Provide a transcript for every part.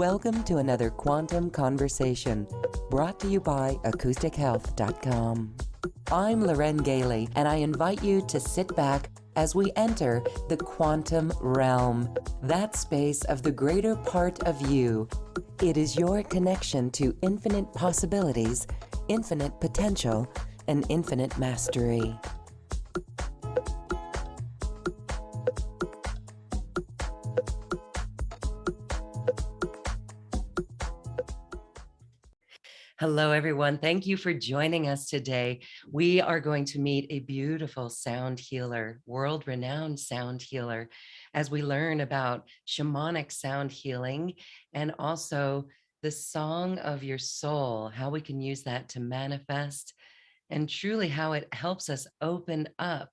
Welcome to another Quantum Conversation, brought to you by acoustichealth.com. I'm Loren Gailey, and I invite you to sit back as we enter the quantum realm, that space of the greater part of you. It is your connection to infinite possibilities, infinite potential, and infinite mastery. Hello, everyone. Thank you for joining us today. We are going to meet a beautiful sound healer, world-renowned sound healer, as we learn about shamanic sound healing and also the song of your soul, how we can use that to manifest, and truly how it helps us open up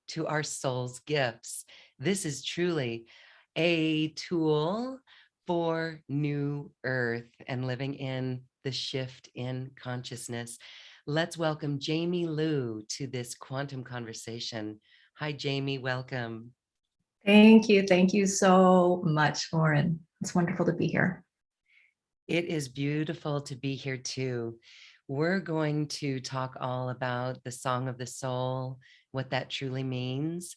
to our soul's gifts. This is truly a tool for new earth and living in the shift in consciousness. Let's welcome Jamie Liu to this quantum conversation. Hi, Jamie, welcome. Thank you. Thank you so much, Lauren. It's wonderful to be here. It is beautiful to be here too. We're going to talk all about the song of the soul, what that truly means,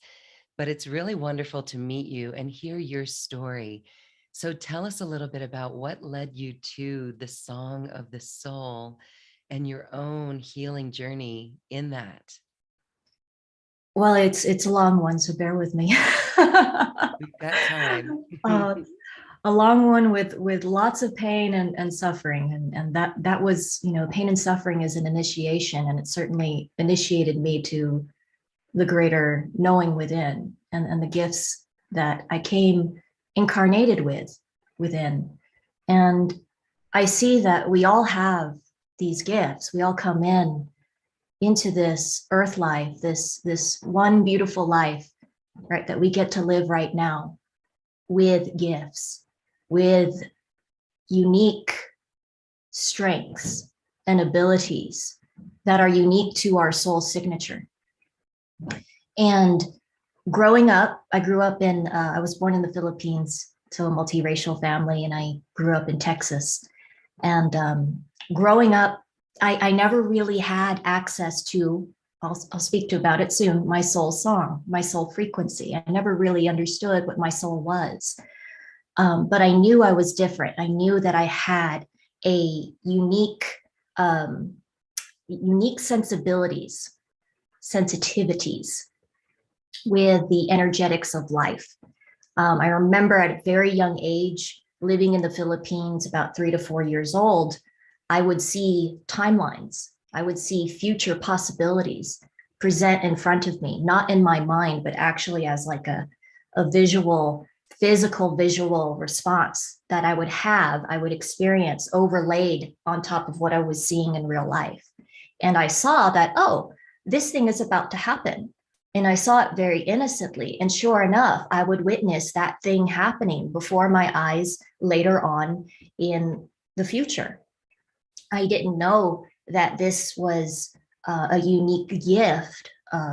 but it's really wonderful to meet you and hear your story. So tell us a little bit about what led you to the song of the soul and your own healing journey in that. Well, it's a long one, so bear with me. We've got time. A long one with lots of pain and suffering, and that was, pain and suffering is an initiation, and it certainly initiated me to the greater knowing within and the gifts that I came incarnated within. And I see that we all have these gifts. We all come into this earth life, this one beautiful life, right, that we get to live right now with gifts, with unique strengths and abilities that are unique to our soul signature. And growing up, I grew up I was born in the Philippines to a multiracial family, and I grew up in Texas. And growing up, I never really had access to, I'll speak to about it soon, my soul song, my soul frequency. I never really understood what my soul was. But I knew I was different. I knew that I had a unique sensitivities with the energetics of life. I remember at a very young age, living in the Philippines, about 3 to 4 years old, I would see timelines. I would see future possibilities present in front of me, not in my mind, but actually as like a physical visual response that I would experience overlaid on top of what I was seeing in real life. And I saw that, oh, this thing is about to happen. And I saw it very innocently. And sure enough, I would witness that thing happening before my eyes later on in the future. I didn't know that this was a unique gift,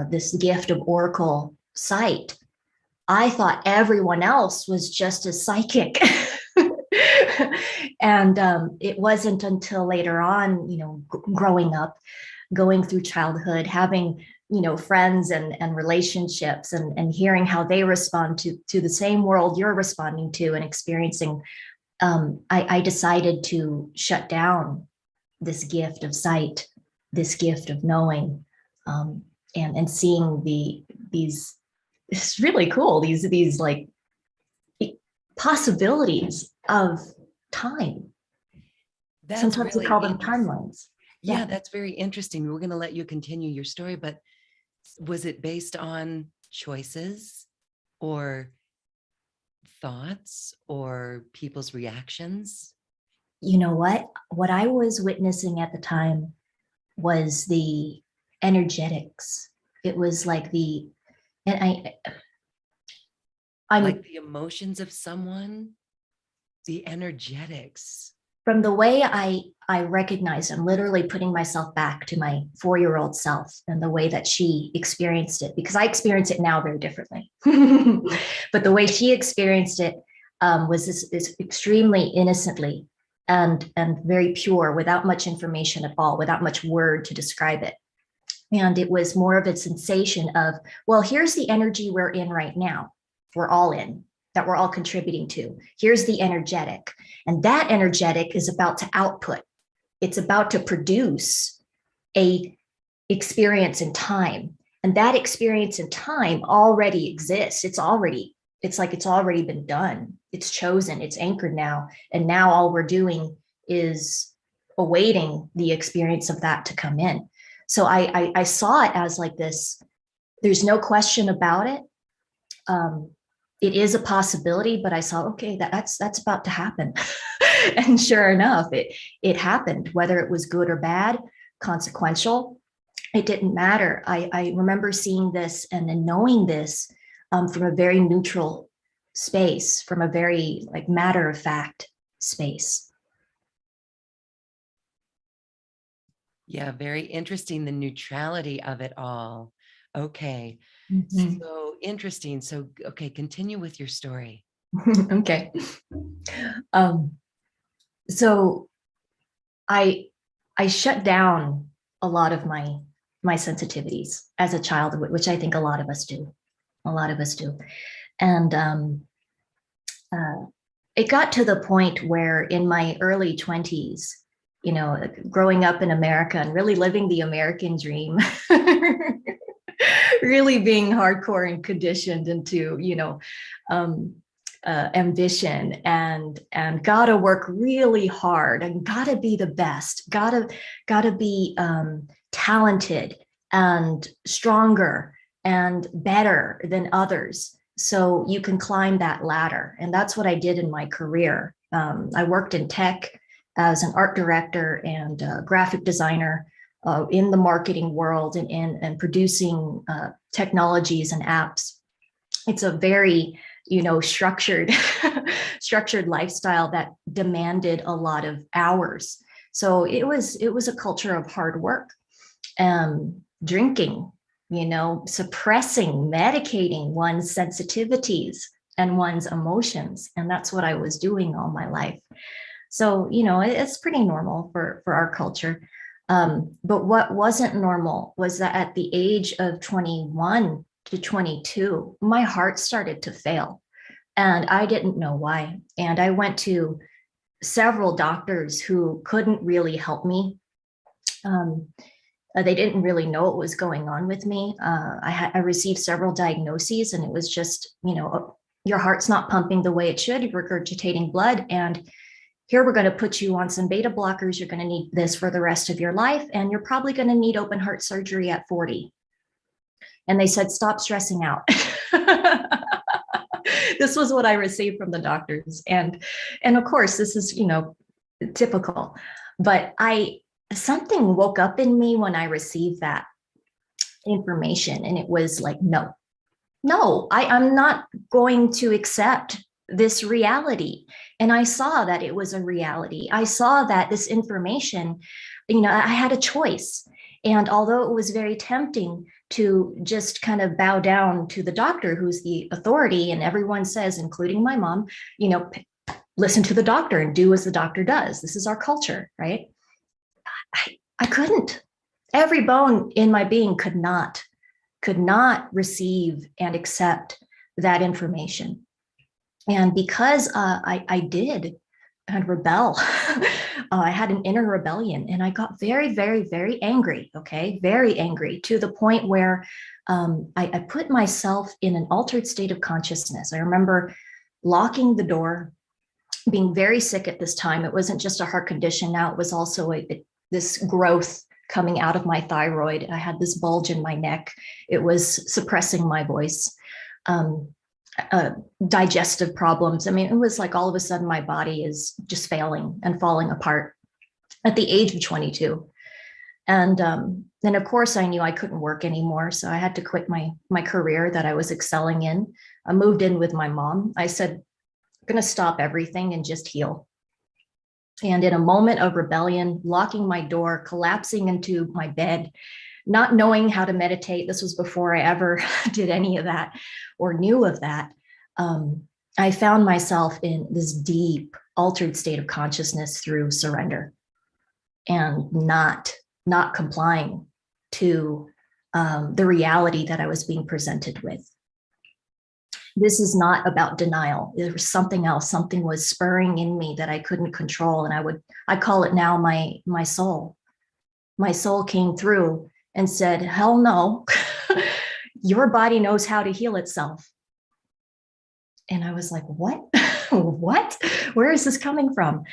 this gift of oracle sight. I thought everyone else was just as psychic. And it wasn't until later on, growing up, going through childhood, having friends and relationships and hearing how they respond to the same world you're responding to and experiencing, I decided to shut down this gift of sight, this gift of knowing, and seeing these. It's really cool. These like possibilities of time. Sometimes we call them timelines. Yeah, that's very interesting. We're going to let you continue your story, but was it based on choices or thoughts or people's reactions? You know what? What I was witnessing at the time was the energetics. It was like I'm like the emotions of someone, the energetics. From the way I recognize, I'm literally putting myself back to my 4-year-old self and the way that she experienced it, because I experience it now very differently. But the way she experienced it, was this extremely innocently and very pure, without much information at all, without much word to describe it. And it was more of a sensation of, well, here's the energy we're in right now. We're all in, that we're all contributing to. Here's the energetic. And that energetic is about to output. It's about to produce a experience in time. And that experience in time already exists. It's like it's already been done. It's chosen, it's anchored now. And now all we're doing is awaiting the experience of that to come in. So I saw it as like this, there's no question about it. It is a possibility, but I saw, okay, that's about to happen. And sure enough, it happened, whether it was good or bad, consequential, it didn't matter. I remember seeing this and then knowing this from a very neutral space, from a very like matter of fact space. Yeah, very interesting, the neutrality of it all. Okay. Mm-hmm. So interesting. So, okay, continue with your story. Okay. So I shut down a lot of my sensitivities as a child, which I think a lot of us do. A lot of us do. And it got to the point where in my early 20s, you know, growing up in America and really living the American dream, really being hardcore and conditioned into, you know, ambition and gotta work really hard and gotta be the best, gotta be talented and stronger and better than others, so you can climb that ladder. And that's what I did in my career. I worked in tech as an art director and graphic designer in the marketing world and producing technologies and apps. It's a very, you know, structured lifestyle that demanded a lot of hours. So it was a culture of hard work, drinking, you know, suppressing, medicating one's sensitivities and one's emotions. And that's what I was doing all my life. So, you know, it's pretty normal for our culture. But what wasn't normal was that at the age of 21 to 22, my heart started to fail. And I didn't know why. And I went to several doctors who couldn't really help me. They didn't really know what was going on with me. I received several diagnoses, and it was just, you know, your heart's not pumping the way it should, you're regurgitating blood, and here we're going to put you on some beta blockers. You're going to need this for the rest of your life, and you're probably going to need open heart surgery at 40. And they said, stop stressing out. This was what I received from the doctors. And of course, this is, you know, typical. But something woke up in me when I received that information. And it was like, no, I'm not going to accept this reality. And I saw that it was a reality. I saw that this information, you know, I had a choice. And although it was very tempting to just kind of bow down to the doctor, who's the authority, and everyone says, including my mom, you know, listen to the doctor and do as the doctor does. This is our culture, right? I couldn't. Every bone in my being could not receive and accept that information. And because I did and rebel, I had an inner rebellion, and I got very, very, very angry. Okay, very angry, to the point where I put myself in an altered state of consciousness. I remember locking the door, being very sick at this time. It wasn't just a heart condition. Now it was also this growth coming out of my thyroid. I had this bulge in my neck. It was suppressing my voice. Digestive problems. I mean, it was like all of a sudden my body is just failing and falling apart at the age of 22. And then of course I knew I couldn't work anymore. So I had to quit my career that I was excelling in. I moved in with my mom. I said, I'm going to stop everything and just heal. And in a moment of rebellion, locking my door, collapsing into my bed, not knowing how to meditate. This was before I ever did any of that or knew of that. I found myself in this deep, altered state of consciousness through surrender and not complying to the reality that I was being presented with. This is not about denial. There was something else. Something was spurring in me that I couldn't control, and I call it now my soul. My soul came through and said, "Hell no, your body knows how to heal itself." And I was like, "What? What? Where is this coming from?"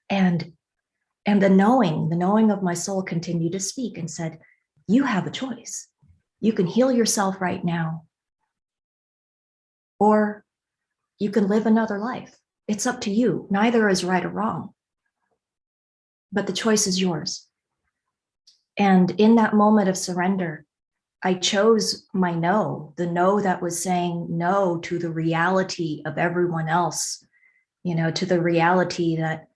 And the knowing of my soul continued to speak and said, "You have a choice. You can heal yourself right now, or you can live another life. It's up to you. Neither is right or wrong, but the choice is yours." And in that moment of surrender, I chose my no, the no that was saying no to the reality of everyone else, to the reality that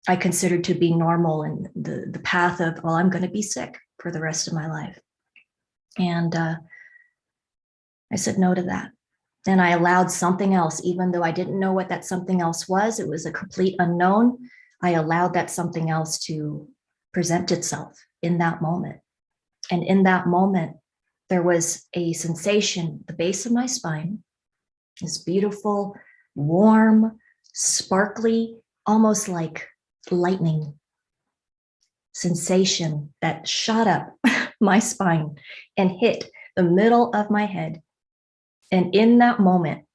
I considered to be normal, and the path of, well, I'm going to be sick for the rest of my life. And I said no to that. And I allowed something else, even though I didn't know what that something else was. It was a complete unknown. I allowed that something else to present itself in that moment. And in that moment, there was a sensation at the base of my spine, this beautiful, warm, sparkly, almost like lightning sensation that shot up my spine and hit the middle of my head. And in that moment,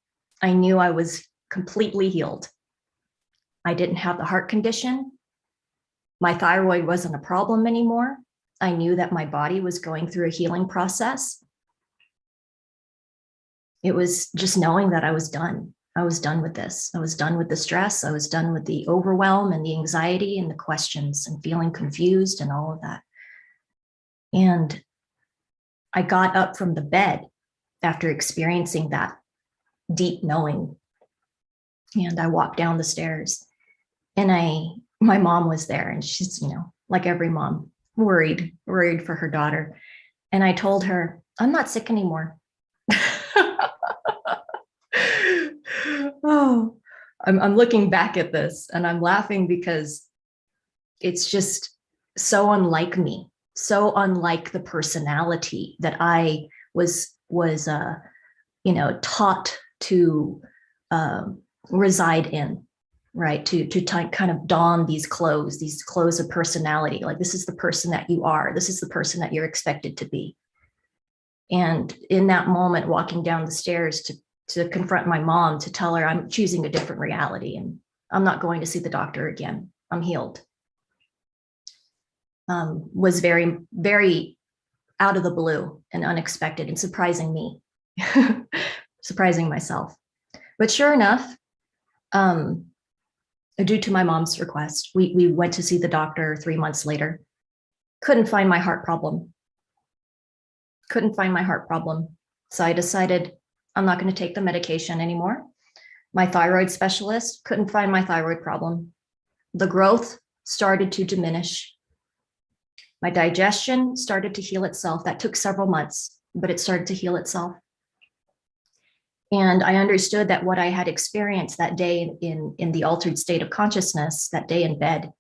I knew I was completely healed. I didn't have the heart condition. My thyroid wasn't a problem anymore. I knew that my body was going through a healing process. It was just knowing that I was done. I was done with this. I was done with the stress. I was done with the overwhelm and the anxiety and the questions and feeling confused and all of that. And I got up from the bed after experiencing that deep knowing. And I walked down the stairs, and my mom was there, and she's, like every mom, worried for her daughter. And I told her, "I'm not sick anymore." Oh, I'm looking back at this and I'm laughing because it's just so unlike me, so unlike the personality that I was taught to reside in, right? To kind of don these clothes of personality. Like, this is the person that you are. This is the person that you're expected to be. And in that moment, walking down the stairs to confront my mom, to tell her I'm choosing a different reality and I'm not going to see the doctor again. I'm healed. Was very, very out of the blue and unexpected and surprising me, surprising myself. But sure enough, due to my mom's request, we went to see the doctor 3 months later. Couldn't find my heart problem. So I decided I'm not going to take the medication anymore. My thyroid specialist couldn't find my thyroid problem. The growth started to diminish. My digestion started to heal itself. That took several months, but it started to heal itself. And I understood that what I had experienced that day in the altered state of consciousness, that day in bed,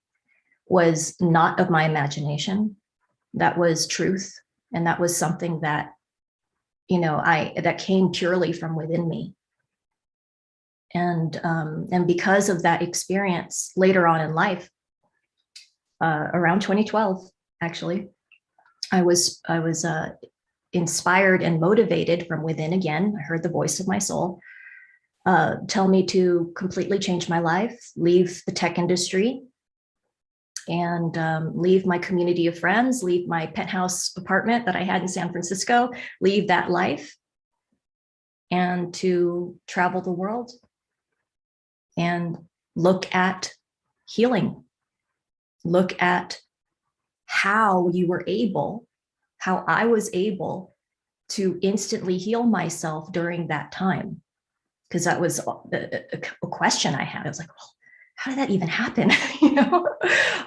was not of my imagination. That was truth. And that was something that, that came purely from within me. And because of that experience later on in life, around 2012, actually, I was inspired and motivated from within again. I heard the voice of my soul tell me to completely change my life, leave the tech industry, and leave my community of friends, leave my penthouse apartment that I had in San Francisco, leave that life, and to travel the world and look at healing, look at how I was able to instantly heal myself during that time. Because that was a question I had. I was like, well, how did that even happen?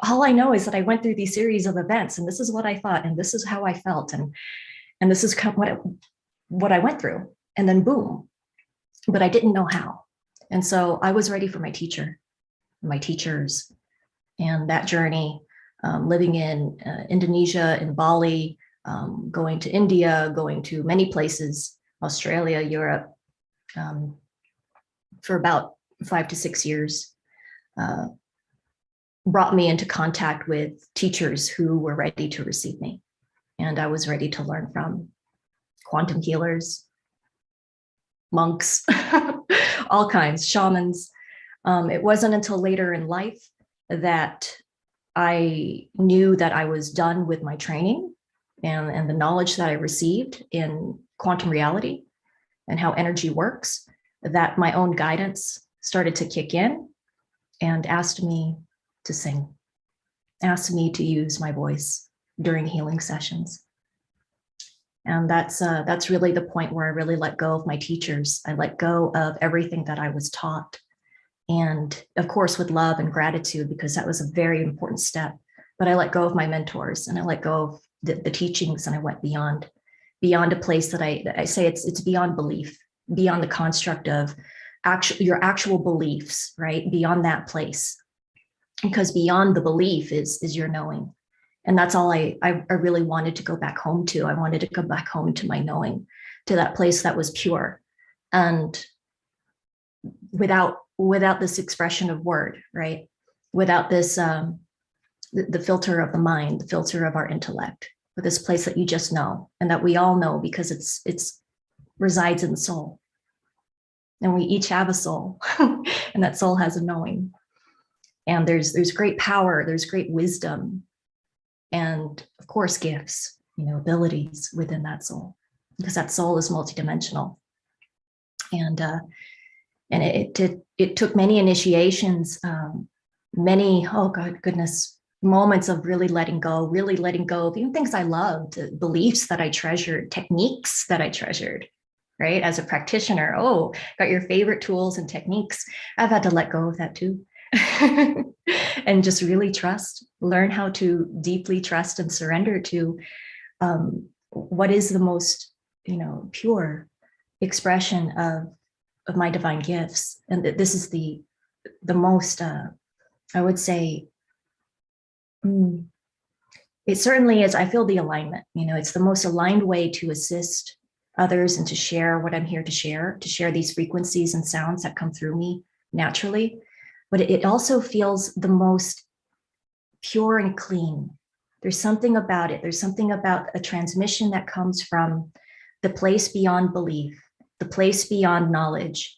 All I know is that I went through these series of events, and this is what I thought, and this is how I felt, and this is what I went through. And then boom, but I didn't know how. And so I was ready for my teacher, my teachers, and that journey, living in Indonesia, in Bali, going to India, going to many places, Australia, Europe, for about 5 to 6 years, uh, brought me into contact with teachers who were ready to receive me. And I was ready to learn from quantum healers, monks, all kinds, shamans. It wasn't until later in life that I knew that I was done with my training and the knowledge that I received in quantum reality and how energy works, that my own guidance started to kick in and asked me to sing, asked me to use my voice during healing sessions. And that's really the point where I really let go of my teachers. I let go of everything that I was taught. And of course, with love and gratitude, because that was a very important step. But I let go of my mentors and I let go of the teachings, and I went beyond a place that I say it's beyond belief, beyond the construct of your actual beliefs, right? Beyond that place. Because beyond the belief is your knowing. And that's all I really wanted to go back home to. I wanted to go back home to my knowing, to that place that was pure and without this expression of word, right? Without this, the filter of the mind, the filter of our intellect, with this place that you just know and that we all know because it's resides in the soul. And we each have a soul and that soul has a knowing. And there's great power, there's great wisdom, and of course gifts, abilities within that soul, because that soul is multidimensional. And it took many initiations, many, oh God, goodness, moments of really letting go of even things I loved, beliefs that I treasured, techniques that I treasured, right? As a practitioner, oh, got your favorite tools and techniques. I've had to let go of that too. And just really trust, learn how to deeply trust and surrender to what is the most, pure expression of my divine gifts. And this is the most, I would say, it certainly is. I feel the alignment, it's the most aligned way to assist others and to share what I'm here to share these frequencies and sounds that come through me naturally. But it also feels the most pure and clean. There's something about it. There's something about a transmission that comes from the place beyond belief, the place beyond knowledge,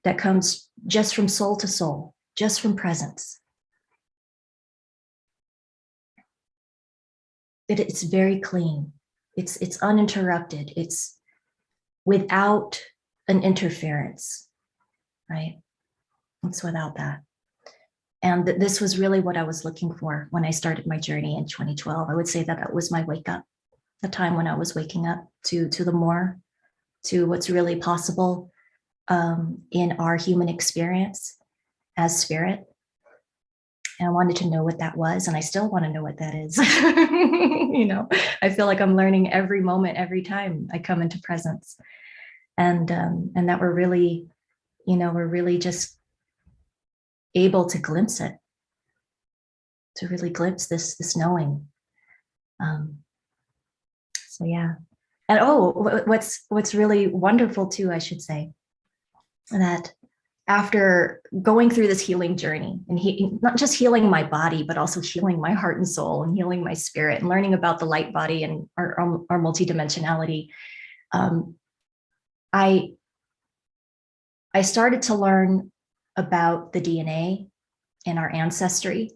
that comes just from soul to soul, just from presence. It's very clean. It's uninterrupted. It's without an interference, right? It's without that. And this was really what I was looking for when I started my journey in 2012. I would say that was my wake up, the time when I was waking up to the more, to what's really possible in our human experience as spirit. And I wanted to know what that was. And I still want to know what that is. I feel like I'm learning every moment, every time I come into presence. And that we're really just able to glimpse it, to really glimpse this knowing. So yeah. And what's really wonderful too, I should say, that after going through this healing journey and not just healing my body, but also healing my heart and soul and healing my spirit and learning about the light body and our multidimensionality, I started to learn about the DNA and our ancestry.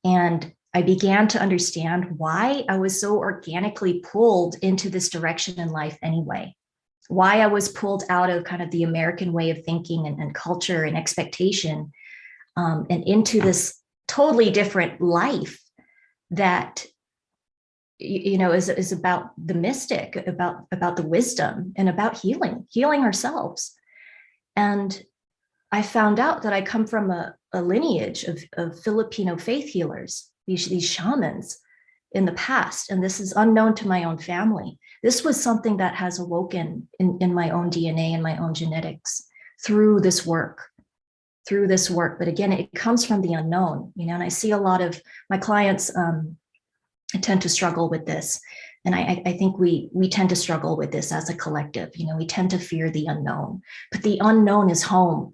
And I began to understand why I was so organically pulled into this direction in life anyway, why I was pulled out of kind of the American way of thinking and culture and expectation, and into this totally different life that, is about the mystic, about the wisdom and about healing ourselves. And I found out that I come from a lineage of Filipino faith healers, these shamans in the past. And this is unknown to my own family. This was something that has awoken in my own DNA and my own genetics through this work, But again, it comes from the unknown, and I see a lot of my clients tend to struggle with this. And I think we tend to struggle with this as a collective. We tend to fear the unknown, but the unknown is home.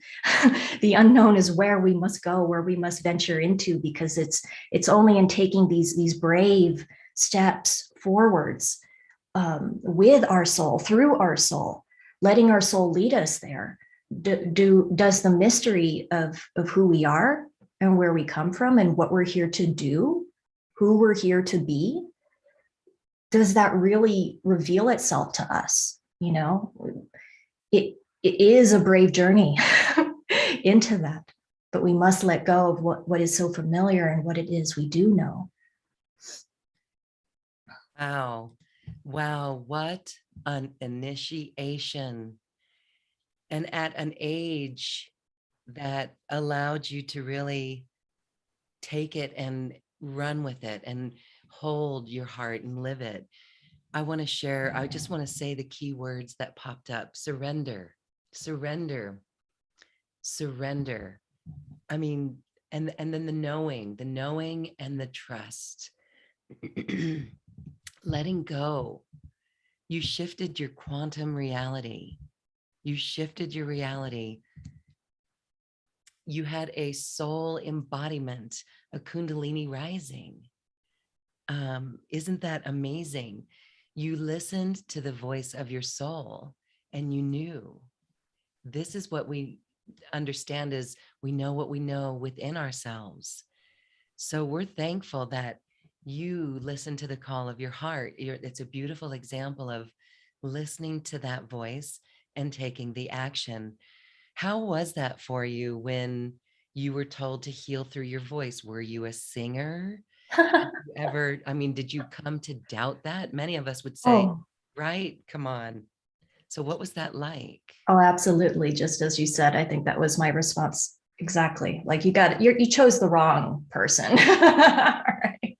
The unknown is where we must go, where we must venture into, because it's only in taking these brave steps forwards with our soul, through our soul, letting our soul lead us there. Does the mystery of who we are and where we come from and what we're here to do, who we're here to be, does that really reveal itself to us? It is a brave journey into that, but we must let go of what is so familiar and what it is we do know. Wow. Wow. What an initiation. And at an age that allowed you to really take it and run with it and hold your heart and live it. I want to share, I just want to say the key words that popped up: surrender, surrender, surrender. I mean, and then the knowing and the trust. Letting go. You shifted your quantum reality. You shifted your reality. You had a soul embodiment, a Kundalini rising. Isn't that amazing? You listened to the voice of your soul and you knew. This is what we understand, is we know what we know within ourselves. So we're thankful that you listen to the call of your heart. It's a beautiful example of listening to that voice and taking the action. How was that for you when you were told to heal through your voice? Were you a singer? Ever, I mean, did you come to doubt that? Many of us would say, Oh, right, come on. So what was that like? oh, absolutely. Just as you said, I think that was my response. Exactly. Like you chose the wrong person. Right.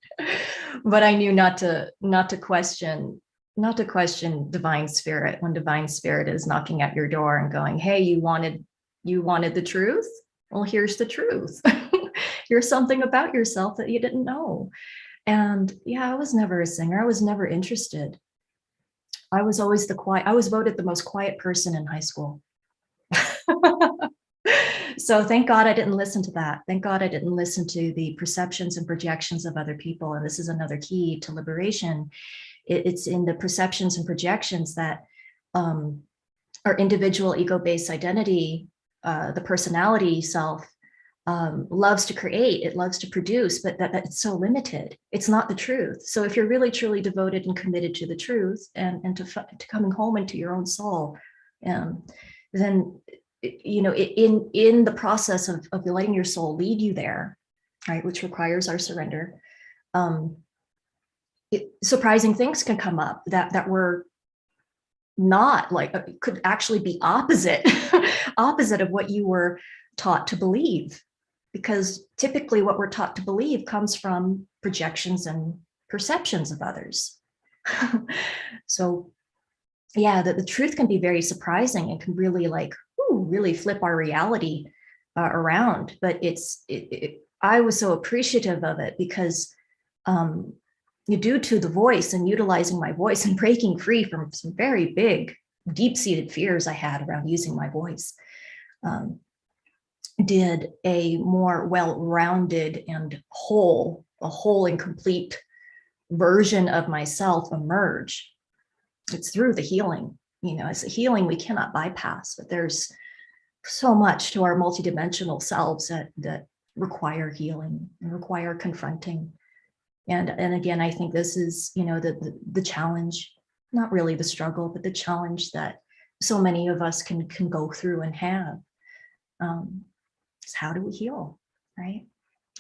But I knew not to question divine spirit when divine spirit is knocking at your door and going, hey, you wanted the truth? Well, here's the truth. Here's something about yourself that you didn't know. And yeah, I was never a singer. I was never interested. I was always I was voted the most quiet person in high school. So thank God I didn't listen to that. Thank God I didn't listen to the perceptions and projections of other people. And this is another key to liberation. It's in the perceptions and projections that our individual ego-based identity, the personality self, loves to create, it loves to produce, but that it's so limited. It's not the truth. So if you're really truly devoted and committed to the truth and to coming home into your own soul, then in the process of letting your soul lead you there, right, which requires our surrender, surprising things can come up that were not like, could actually be opposite opposite of what you were taught to believe, because typically what we're taught to believe comes from projections and perceptions of others. So yeah, the truth can be very surprising and can really really flip our reality around. But I was so appreciative of it because due to the voice and utilizing my voice and breaking free from some very big, deep-seated fears I had around using my voice, did a more well-rounded and a whole and complete version of myself emerge. It's through the healing. It's a healing we cannot bypass, but there's so much to our multidimensional selves that require healing and require confronting. And again, I think this is, the challenge, not really the struggle, but the challenge that so many of us can go through and have. Is how do we heal, right?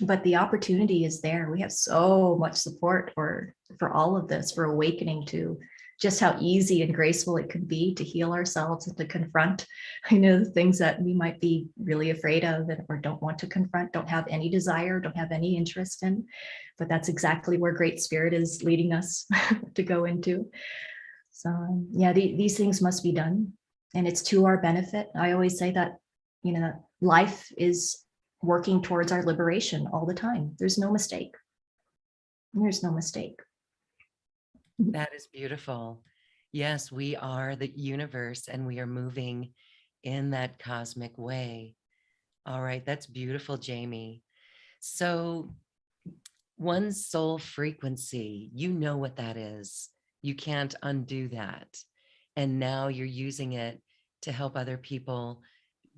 But the opportunity is there. We have so much support for all of this, for awakening to just how easy and graceful it can be to heal ourselves and to confront, the things that we might be really afraid of or don't want to confront, don't have any desire, don't have any interest in. But that's exactly where Great Spirit is leading us to go into. So yeah, these things must be done. and it's to our benefit. I always say that, life is working towards our liberation all the time. There's no mistake. There's no mistake. That is beautiful. Yes, we are the universe and we are moving in that cosmic way. All right, that's beautiful, Jamie. So, one soul frequency, you know what that is. You can't undo that. And now you're using it to help other people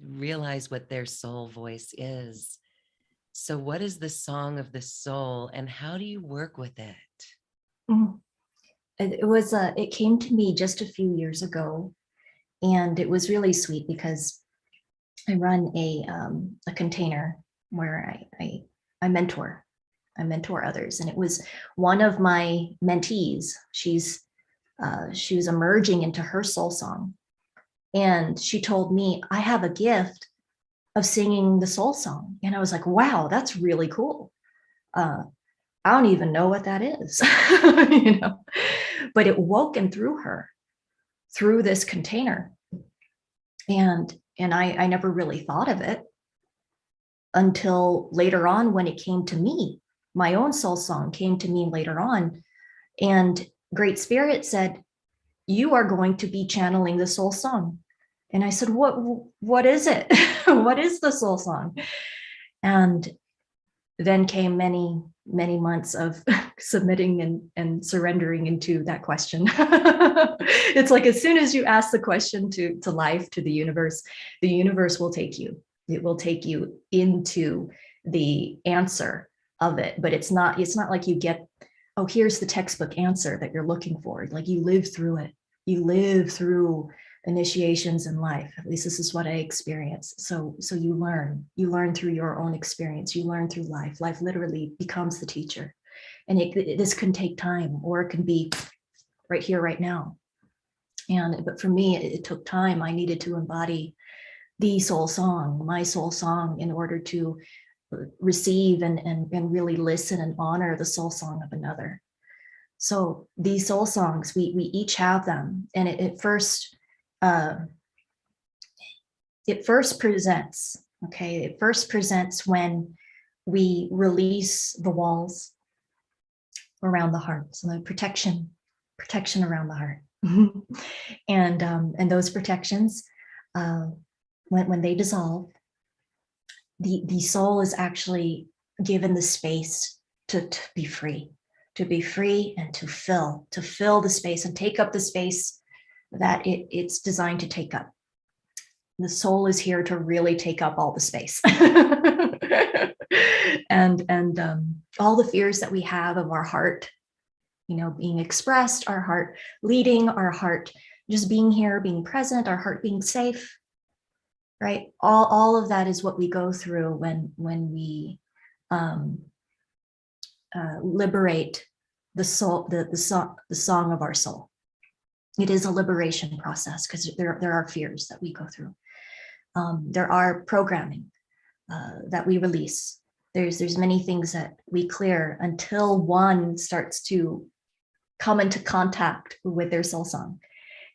realize what their soul voice is. So, what is the song of the soul and how do you work with it? Mm. It came to me just a few years ago, and it was really sweet because I run a container where I mentor. I mentor others, and it was one of my mentees. She was emerging into her soul song, and she told me, I have a gift of singing the soul song, and I was like, wow, that's really cool. I don't even know what that is, but it woken through her through this container, and I never really thought of it until later on when it came to me. My own soul song came to me later on, and Great Spirit said, you are going to be channeling the soul song. And I said, what is it? What is the soul song? And then came many, many months of submitting and surrendering into that question. It's like as soon as you ask the question to life, to the universe will take you. It will take you into the answer of it. But it's not like you get, oh, here's the textbook answer that you're looking for. Like you live through it. You live through initiations in life. At least this is what I experienced. So you learn through your own experience. You learn through life. Life literally becomes the teacher. And this can take time, or it can be right here, right now. But for me, it took time. I needed to embody the soul song, my soul song, in order to receive and really listen and honor the soul song of another. So these soul songs, we each have them, and it first presents. Okay, it first presents when we release the walls around the heart, so the protection around the heart, and those protections, when they dissolve, the soul is actually given the space to be free. To be free and to fill the space and take up the space that it's designed to take up. The soul is here to really take up all the space. and all the fears that we have of our heart, being expressed, our heart leading, our heart just being here, being present, our heart being safe, right? All of that is what we go through when we liberate the soul, the song of our soul. It is a liberation process because there are fears that we go through. There are programming that we release. There's many things that we clear until one starts to come into contact with their soul song.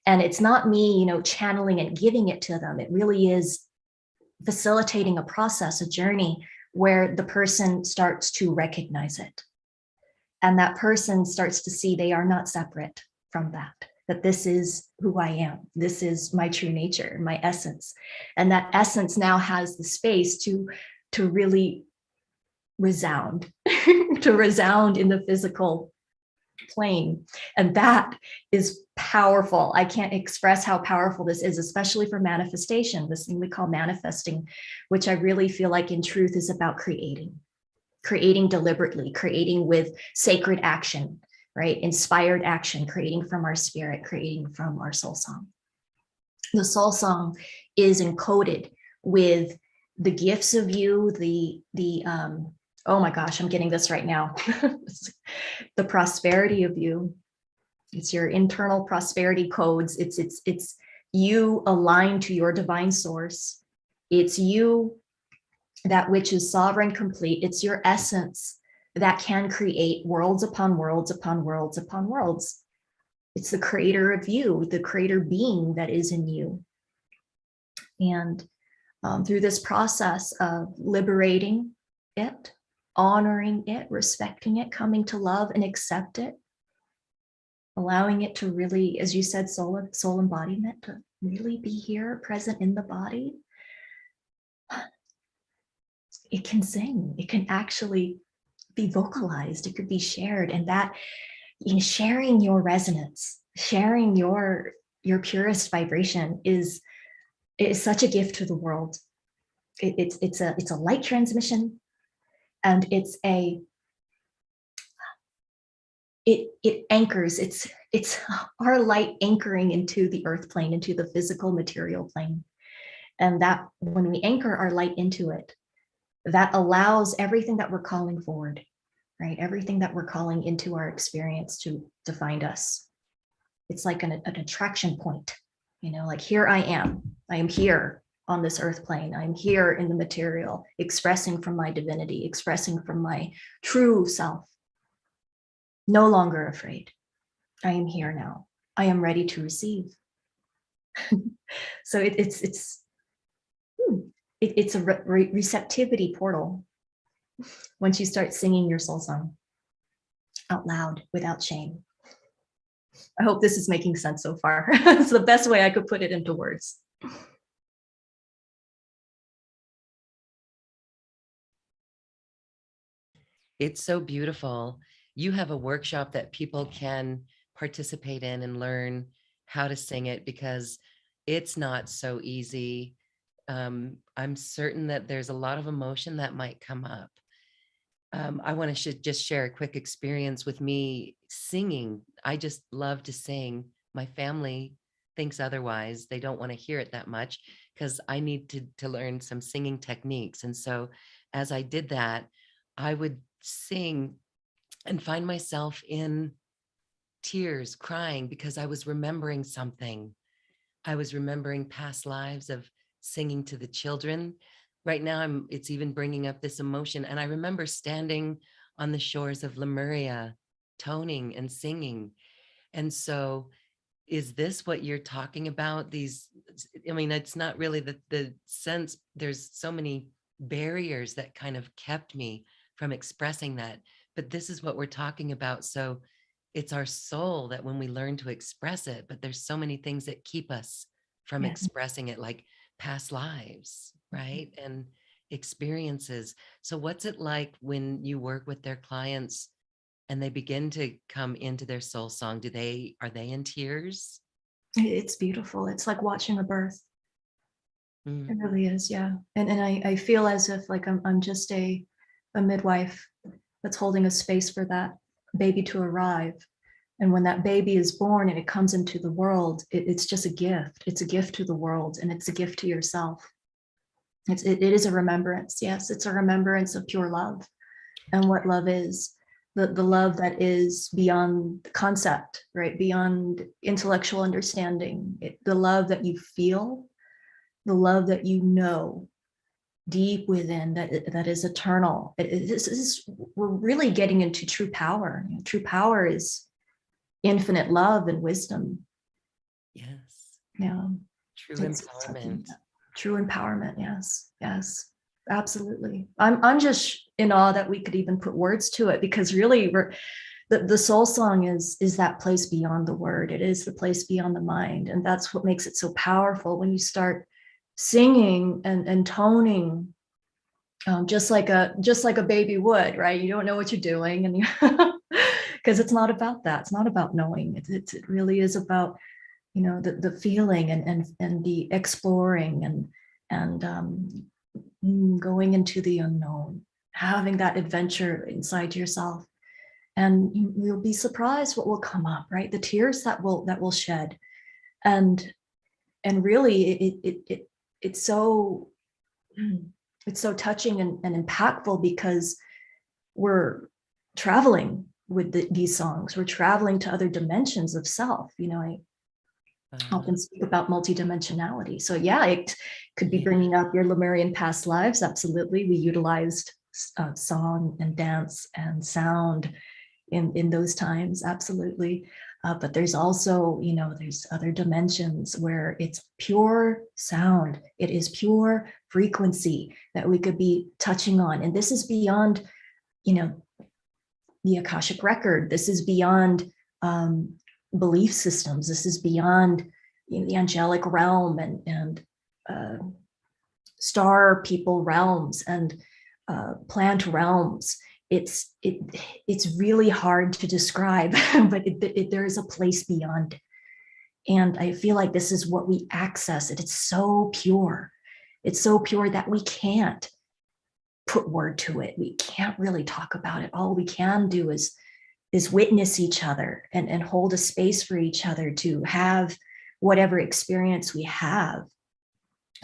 And it's not me, channeling and giving it to them. It really is facilitating a process, a journey where the person starts to recognize it. And that person starts to see they are not separate from that this is who I am. This is my true nature, my essence. And that essence now has the space to really resound, to resound in the physical plane. And that is powerful. I can't express how powerful this is, especially for manifestation, this thing we call manifesting, which I really feel like in truth is about creating deliberately, creating with sacred action, right? Inspired action, creating from our spirit, creating from our soul song. The soul song is encoded with the gifts of you, oh my gosh, I'm getting this right now. The prosperity of you. It's your internal prosperity codes. It's you aligned to your divine source. It's you, that which is sovereign, complete. It's your essence that can create worlds upon worlds upon worlds upon worlds. It's the creator of you, the creator being that is in you. And through this process of liberating it, honoring it, respecting it, coming to love and accept it, allowing it to really, as you said, soul embodiment, to really be here, present in the body, it can sing. It can actually be vocalized. It could be shared. And that, sharing your resonance, sharing your purest vibration is such a gift to the world. It's a light transmission, and it anchors. It's our light anchoring into the earth plane, into the physical material plane. And that when we anchor our light into it, that allows everything that we're calling forward, right? Everything that we're calling into our experience to find us. It's like an attraction point, like here I am here on this earth plane. I'm here in the material, expressing from my divinity, expressing from my true self. No longer afraid. I am here now. I am ready to receive. So it's a receptivity portal once you start singing your soul song out loud without shame. I hope this is making sense so far. It's the best way I could put it into words. It's so beautiful. You have a workshop that people can participate in and learn how to sing it, because it's not so easy. I'm certain that there's a lot of emotion that might come up. I want to just share a quick experience with me singing. I just love to sing. My family thinks otherwise. They don't want to hear it that much because I need to learn some singing techniques. And so as I did that, I would sing and find myself in tears, crying, because I was remembering something. I was remembering past lives of singing to the children. Right now, it's even bringing up this emotion. And I remember standing on the shores of Lemuria, toning and singing. And so is this what you're talking about? It's not really the sense. There's so many barriers that kind of kept me from expressing that, but this is what we're talking about. So it's our soul that when we learn to express it, but there's so many things that keep us from expressing it, like past lives, right? And experiences. So what's it like when you work with their clients and they begin to come into their soul song? Are they in tears? It's beautiful. It's like watching a birth. Mm. It really is, yeah. And I feel as if like I'm just a midwife that's holding a space for that baby to arrive. And when that baby is born and it comes into the world, it's just a gift. It's a gift to the world, and it's a gift to yourself. It is a remembrance. Yes, it's a remembrance of pure love and what love is. The love that is beyond concept, right? Beyond intellectual understanding. The love that you feel, the love that you know deep within, that is eternal. We're really getting into true power. True power is infinite love and wisdom. Yes. Yeah. True empowerment. True empowerment. Yes, absolutely. I'm just in awe that we could even put words to it, because really the soul song is that place beyond the word. It is the place beyond the mind. And that's what makes it so powerful when you start singing and toning, just like a baby would, right? You don't know what you're doing, and because it's not about that. It's not about knowing. It really is about the feeling and the exploring and going into the unknown, having that adventure inside yourself. And you'll be surprised what will come up, right? The tears that will shed. And really it's so touching and impactful, because we're traveling with these songs. We're traveling to other dimensions of self. I often speak about multidimensionality. So yeah, it could be bringing up your Lemurian past lives. Absolutely. We utilized song and dance and sound in those times. Absolutely. But there's also, there's other dimensions where it's pure sound. It is pure frequency that we could be touching on. And this is beyond, the Akashic record. This is beyond belief systems. This is beyond the angelic realm and star people realms and plant realms. It's really hard to describe, but there is a place beyond it. And I feel like this is what we access. It's so pure. It's so pure that we can't put word to it. We can't really talk about it. All we can do is witness each other and hold a space for each other to have whatever experience we have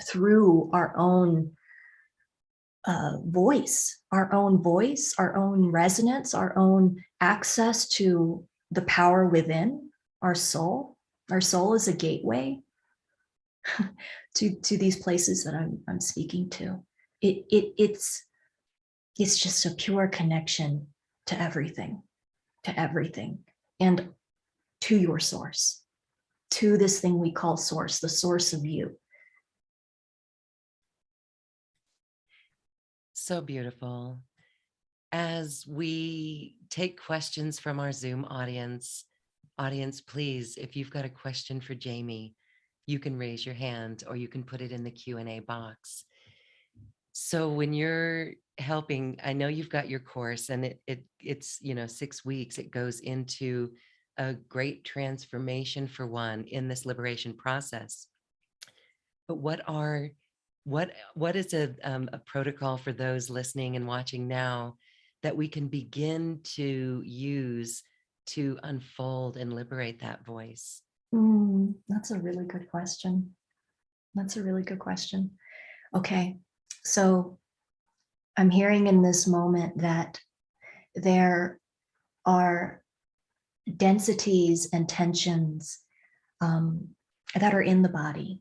through our own voice, our own resonance, our own access to the power within our soul. Our soul is a gateway to these places that I'm speaking to. It's just a pure connection to everything, and to your source, to this thing we call source, the source of you. So beautiful. As we take questions from our Zoom audience, please, if you've got a question for Jamie, you can raise your hand or you can put it in the Q&A box. So when you're helping, I know you've got your course and it's 6 weeks. It goes into a great transformation for one in this liberation process. But what is a protocol for those listening and watching now that we can begin to use to unfold and liberate that voice? That's a really good question. Okay, so I'm hearing in this moment that there are densities and tensions that are in the body.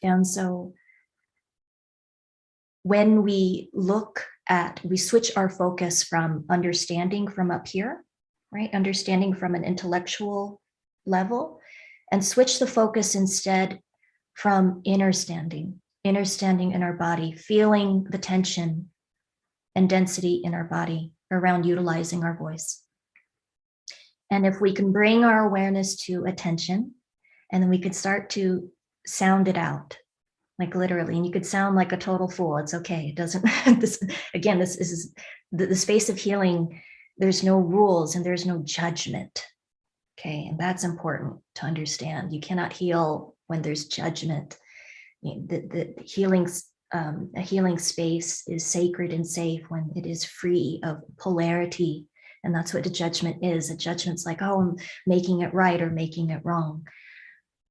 And so when we switch our focus from understanding from up here, right? Understanding from an intellectual level, and switch the focus instead from inner standing in our body, feeling the tension and density in our body around utilizing our voice. And if we can bring our awareness to attention, and then we could start to sound it out, like literally, and you could sound like a total fool. It's okay. It doesn't, this is the space of healing. There's no rules and there's no judgment. Okay. And that's important to understand. You cannot heal when there's judgment. The a healing space is sacred and safe when it is free of polarity. And that's what a judgment is. A judgment's like, oh, I'm making it right or making it wrong,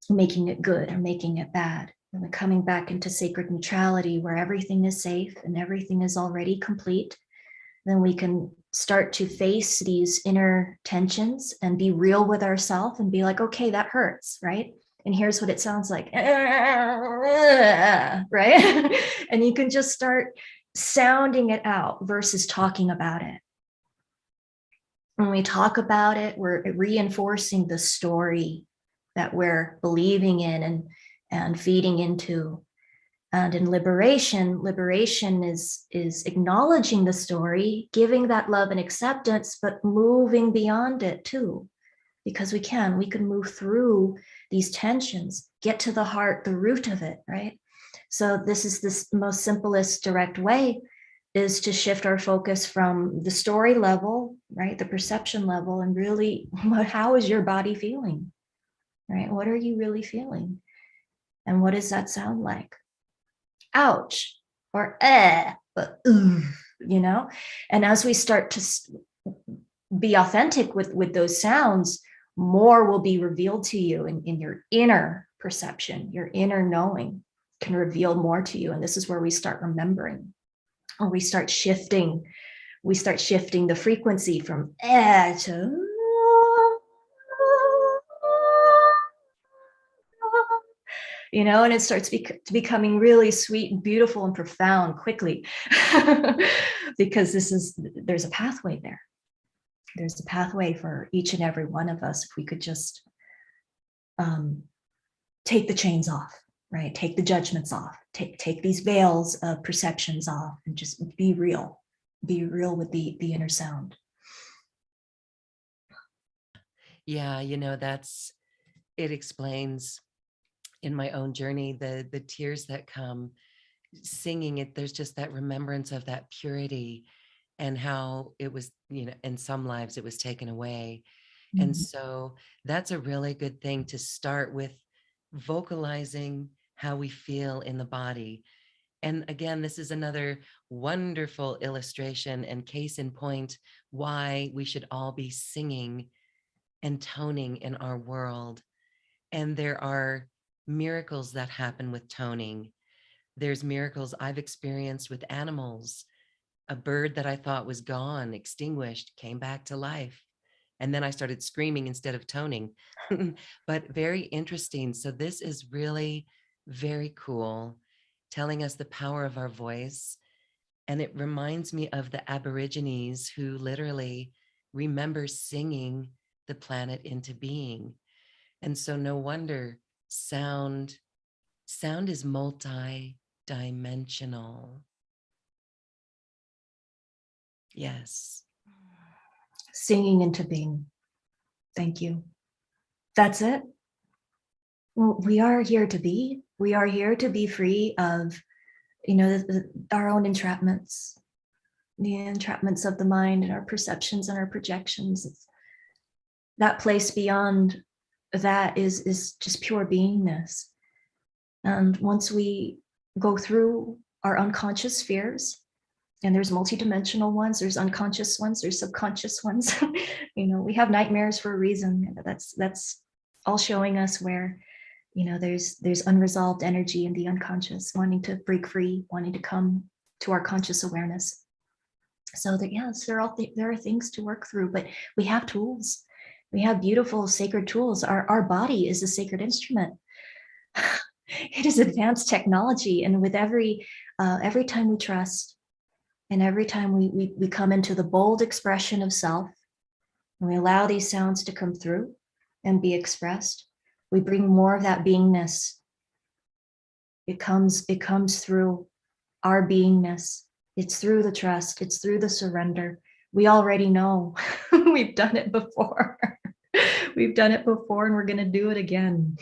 making it good or making it bad. And then coming back into sacred neutrality where everything is safe and everything is already complete, then we can start to face these inner tensions and be real with ourselves and be like, okay, that hurts, right? And here's what it sounds like, right? And you can just start sounding it out versus talking about it. When we talk about it, we're reinforcing the story that we're believing in and feeding into. And in liberation is acknowledging the story, giving that love and acceptance, but moving beyond it too, because we can move through these tensions, get to the heart, the root of it, right? So this is the most simplest, direct way, is to shift our focus from the story level, right, the perception level, and really, how is your body feeling, right? What are you really feeling? And what does that sound like? Ouch, or but and as we start to be authentic with those sounds, more will be revealed to you in your inner perception. Your inner knowing can reveal more to you, and this is where we start remembering, or we start shifting the frequency from to and it starts becoming really sweet and beautiful and profound quickly because there's a pathway there. There's a pathway for each and every one of us if we could just take the chains off, right? Take the judgments off, take these veils of perceptions off, and just be real with the inner sound. Yeah, that's, it explains in my own journey, the tears that come singing it. There's just that remembrance of that purity and how it was, in some lives it was taken away. And so that's a really good thing to start with, vocalizing how we feel in the body. And again, this is another wonderful illustration and case in point why we should all be singing and toning in our world. And there are miracles that happen with toning. There's miracles I've experienced with animals. A bird that I thought was gone, extinguished, came back to life. And then I started screaming instead of toning. But very interesting. So this is really very cool, telling us the power of our voice. And it reminds me of the Aborigines who literally remember singing the planet into being. And so no wonder sound is multi-dimensional. Yes. Singing into being. Thank you. That's it. Well, we are here to be. We are here to be free of, our own entrapments, the entrapments of the mind and our perceptions and our projections. That place beyond that is just pure beingness. And once we go through our unconscious fears, and there's multidimensional ones, there's unconscious ones, there's subconscious ones. We have nightmares for a reason. That's all showing us where, there's unresolved energy in the unconscious, wanting to break free, wanting to come to our conscious awareness. So that, yes, there are things to work through, but we have tools. We have beautiful sacred tools. Our body is a sacred instrument. It is advanced technology, and with every time we trust, and every time we come into the bold expression of self, and we allow these sounds to come through and be expressed, we bring more of that beingness. It comes through our beingness. It's through the trust. It's through the surrender. We already know. We've done it before. We've done it before, and we're going to do it again.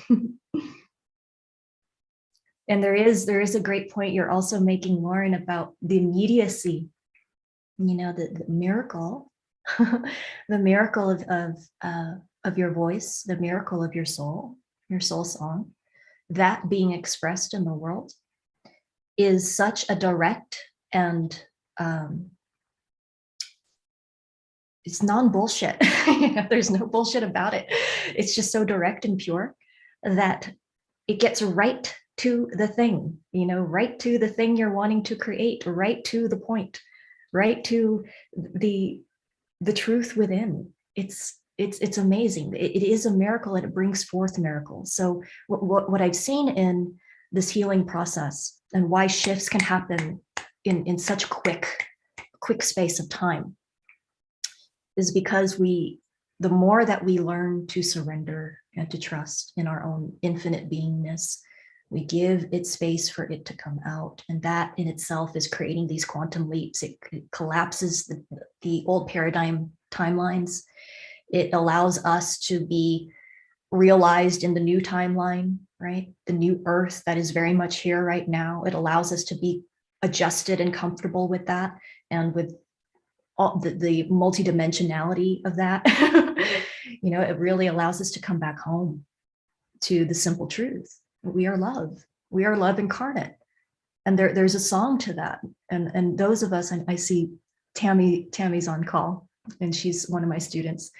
And there is a great point you're also making, Lauren, about the immediacy, the miracle, the miracle of your voice, the miracle of your soul song, that being expressed in the world is such a direct and it's non-bullshit. There's no bullshit about it. It's just so direct and pure that it gets right to the thing, right to the thing you're wanting to create, right to the point, right to the truth within. It's amazing. It is a miracle, and it brings forth miracles. So what I've seen in this healing process, and why shifts can happen in such quick space of time, is because the more that we learn to surrender and to trust in our own infinite beingness, we give it space for it to come out. And that in itself is creating these quantum leaps. It collapses the old paradigm timelines. It allows us to be realized in the new timeline, right? The new earth that is very much here right now. It allows us to be adjusted and comfortable with that, and with all the multidimensionality of that. It really allows us to come back home to the simple truth. We are love. We are love incarnate. And there's a song to that. And those of us, and I see Tammy's on call, and she's one of my students,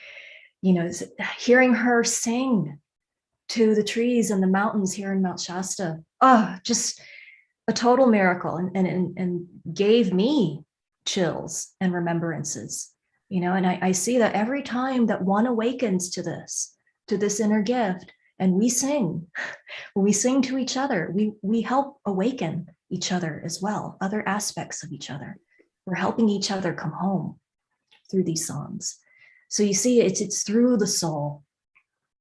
hearing her sing to the trees and the mountains here in Mount Shasta, just a total miracle, and gave me chills and remembrances, and I see that every time that one awakens to this inner gift, and we sing, when we sing to each other, we help awaken each other as well, other aspects of each other. We're helping each other come home through these songs. So you see, it's through the soul.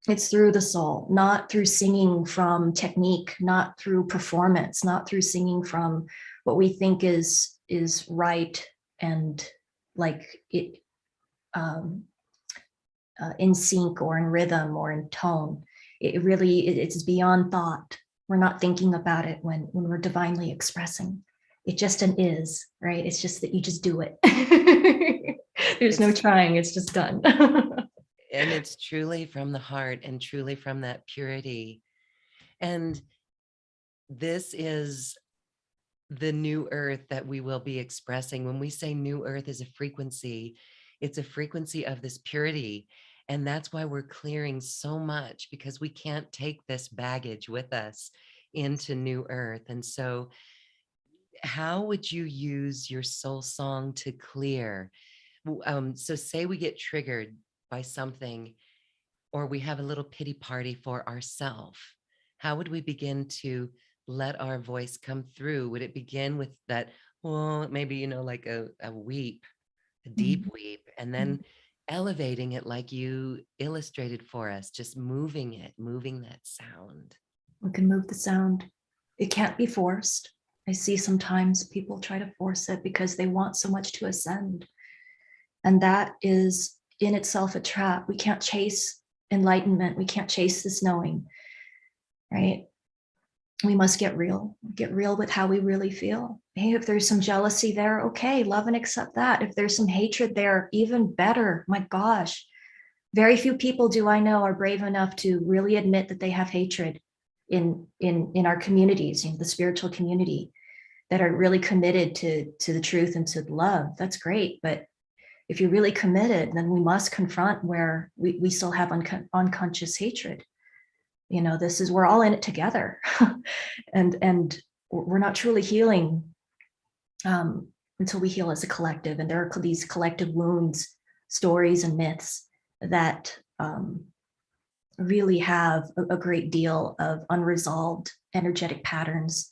It's through the soul, not through singing from technique, not through performance, not through singing from what we think is right and like it in sync or in rhythm or in tone. It really, it's beyond thought. We're not thinking about it when we're divinely expressing. It just an is, right? It's just that you just do it. There's no It's trying, it's just done. and it's truly from the heart and truly from that purity. And this is the new earth that we will be expressing. When we say new earth is a frequency, it's a frequency of this purity. And that's why we're clearing so much, because we can't take this baggage with us into new earth. And so how would you use your soul song to clear? So say we get triggered by something, or we have a little pity party for ourselves. How would we begin to let our voice come through? Would it begin with that, well, maybe, like a weep, a deep Mhm. weep, and then elevating it like you illustrated for us, just moving it, moving that sound? We can move the sound. It can't be forced. I see sometimes people try to force it because they want so much to ascend. And that is in itself a trap. We can't chase enlightenment. We can't chase this knowing, right? We must get real with how we really feel. Hey, if there's some jealousy there, okay, love and accept that. If there's some hatred there, even better. My gosh, very few people do I know are brave enough to really admit that they have hatred in our communities, the spiritual community, that are really committed to the truth and to love. That's great, but if you're really committed, then we must confront where we still have unconscious hatred. This is, we're all in it together. and we're not truly healing until we heal as a collective. And there are these collective wounds, stories, and myths that really have a great deal of unresolved energetic patterns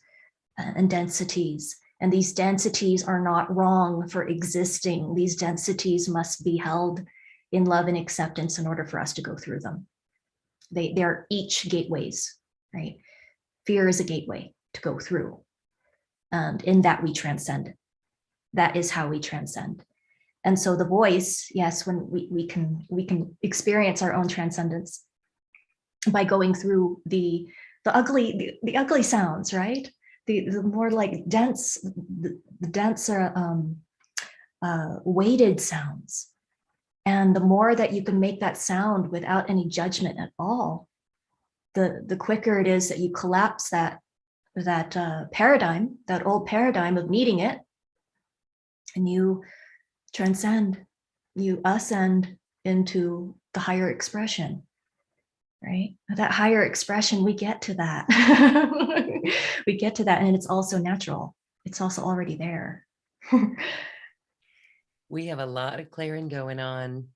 and densities. And these densities are not wrong for existing. These densities must be held in love and acceptance in order for us to go through them. They're each gateways, right? Fear is a gateway to go through. And in that we transcend. That is how we transcend. And so the voice, yes, when we can experience our own transcendence by going through the ugly sounds, right? The more like dense, the denser weighted sounds. And the more that you can make that sound without any judgment at all, the quicker it is that you collapse that paradigm, that old paradigm of needing it, and you transcend, you ascend into the higher expression, right? That higher expression, we get to that. We get to that, and it's also natural. It's also already there. We have a lot of clearing going on,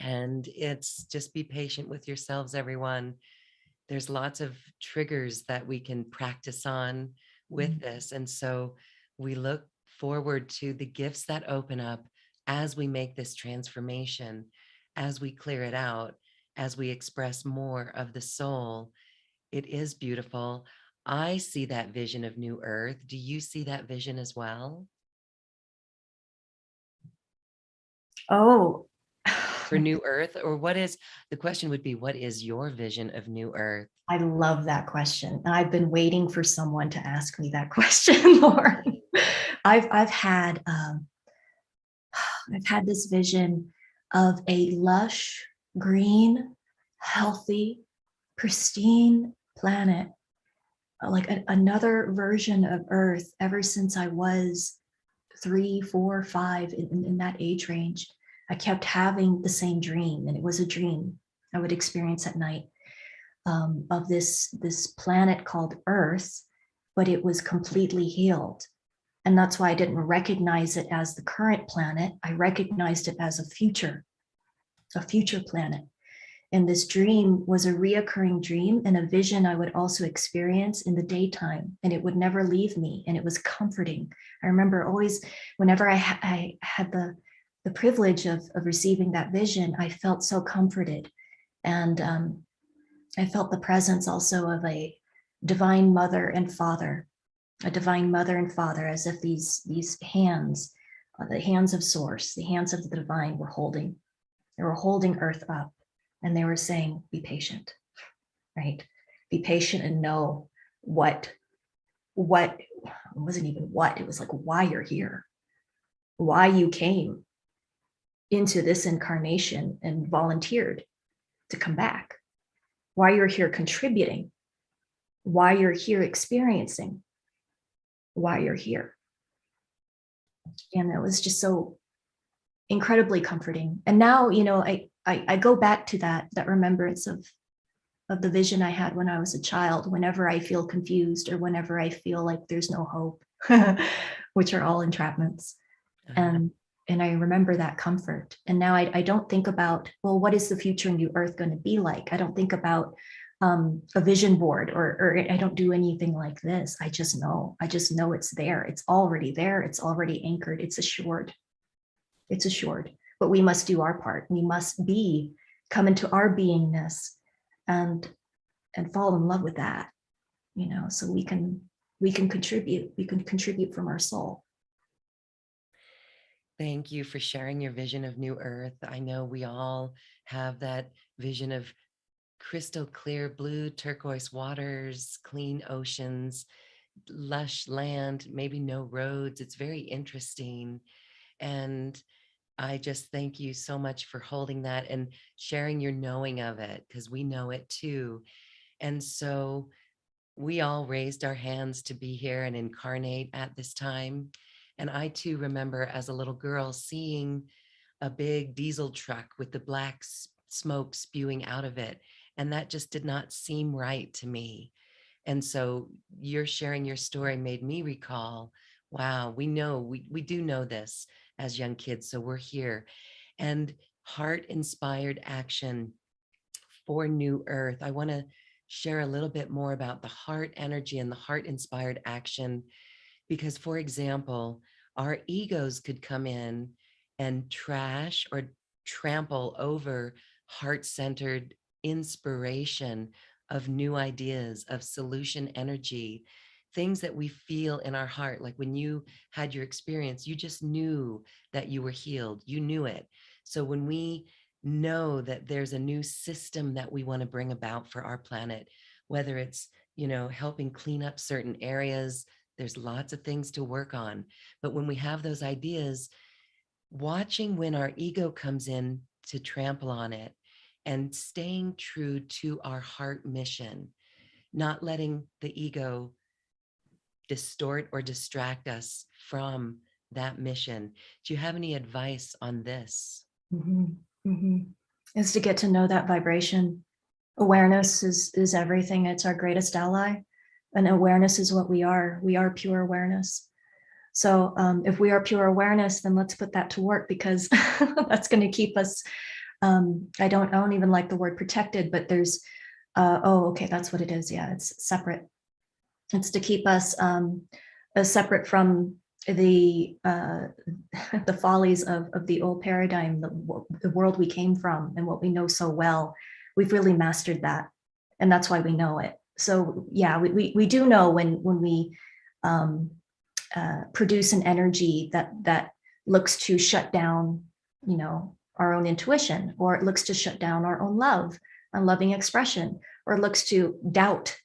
and it's just be patient with yourselves, everyone. There's lots of triggers that we can practice on with this. And so we look forward to the gifts that open up as we make this transformation, as we clear it out, as we express more of the soul. It is beautiful. I see that vision of new earth. Do you see that vision as well? Oh, For new earth? Or what is the question would be, what is your vision of new earth? I love that question. I've been waiting for someone to ask me that question, Lauren. I've had this vision of a lush, green, healthy, pristine planet, like another version of Earth ever since I was 3, 4, 5 in that age range. I kept having the same dream, and it was a dream I would experience at night of this planet called Earth, but it was completely healed. And that's why I didn't recognize it as the current planet. I recognized it as a future planet. And this dream was a reoccurring dream and a vision I would also experience in the daytime, and it would never leave me, and it was comforting. I remember always, whenever I had the privilege of receiving that vision, I felt so comforted. And I felt the presence also of a divine mother and father, a divine mother and father, as if these hands, the hands of source, the hands of the divine they were holding earth up, and they were saying, be patient, right? Be patient and know what it wasn't even what, it was like why you're here, why you came into this incarnation and volunteered to come back, why you're here contributing, why you're here experiencing, why you're here. And it was just so incredibly comforting. And now, I go back to that remembrance of the vision I had when I was a child, whenever I feel confused or whenever I feel like there's no hope, which are all entrapments. And I remember that comfort. And now I don't think about, well, what is the future New Earth going to be like? I don't think about a vision board, or I don't do anything like this. I just know it's there. It's already there. It's already anchored. It's assured. It's assured. But we must do our part. We must come into our beingness and fall in love with that, so we can contribute. We can contribute from our soul. Thank you for sharing your vision of New Earth. I know we all have that vision of crystal clear blue turquoise waters, clean oceans, lush land, maybe no roads. It's very interesting. And I just thank you so much for holding that and sharing your knowing of it, because we know it too. And so we all raised our hands to be here and incarnate at this time. And I too remember as a little girl seeing a big diesel truck with the black smoke spewing out of it. And that just did not seem right to me. And so you're sharing your story made me recall, wow, we do know this as young kids. So we're here. And heart inspired action for New Earth. I want to share a little bit more about the heart energy and the heart inspired action, because, for example, our egos could come in and trash or trample over heart-centered inspiration of new ideas, of solution energy, things that we feel in our heart. Like when you had your experience, you just knew that you were healed. You knew it. So when we know that there's a new system that we want to bring about for our planet, whether it's, helping clean up certain areas, there's lots of things to work on. But when we have those ideas, watching when our ego comes in to trample on it and staying true to our heart mission, not letting the ego distort or distract us from that mission. Do you have any advice on this? Mm-hmm. Mm-hmm. Is to get to know that vibration. Awareness is everything. It's our greatest ally. And awareness is what we are. We are pure awareness. So if we are pure awareness, then let's put that to work, because that's going to keep us, I don't even like the word protected, but there's, okay, that's what it is. Yeah, it's separate. It's to keep us separate from the follies of the old paradigm, the world we came from and what we know so well. We've really mastered that, and that's why we know it. So yeah, we do know when we produce an energy that looks to shut down, our own intuition, or it looks to shut down our own love, our loving expression, or it looks to doubt,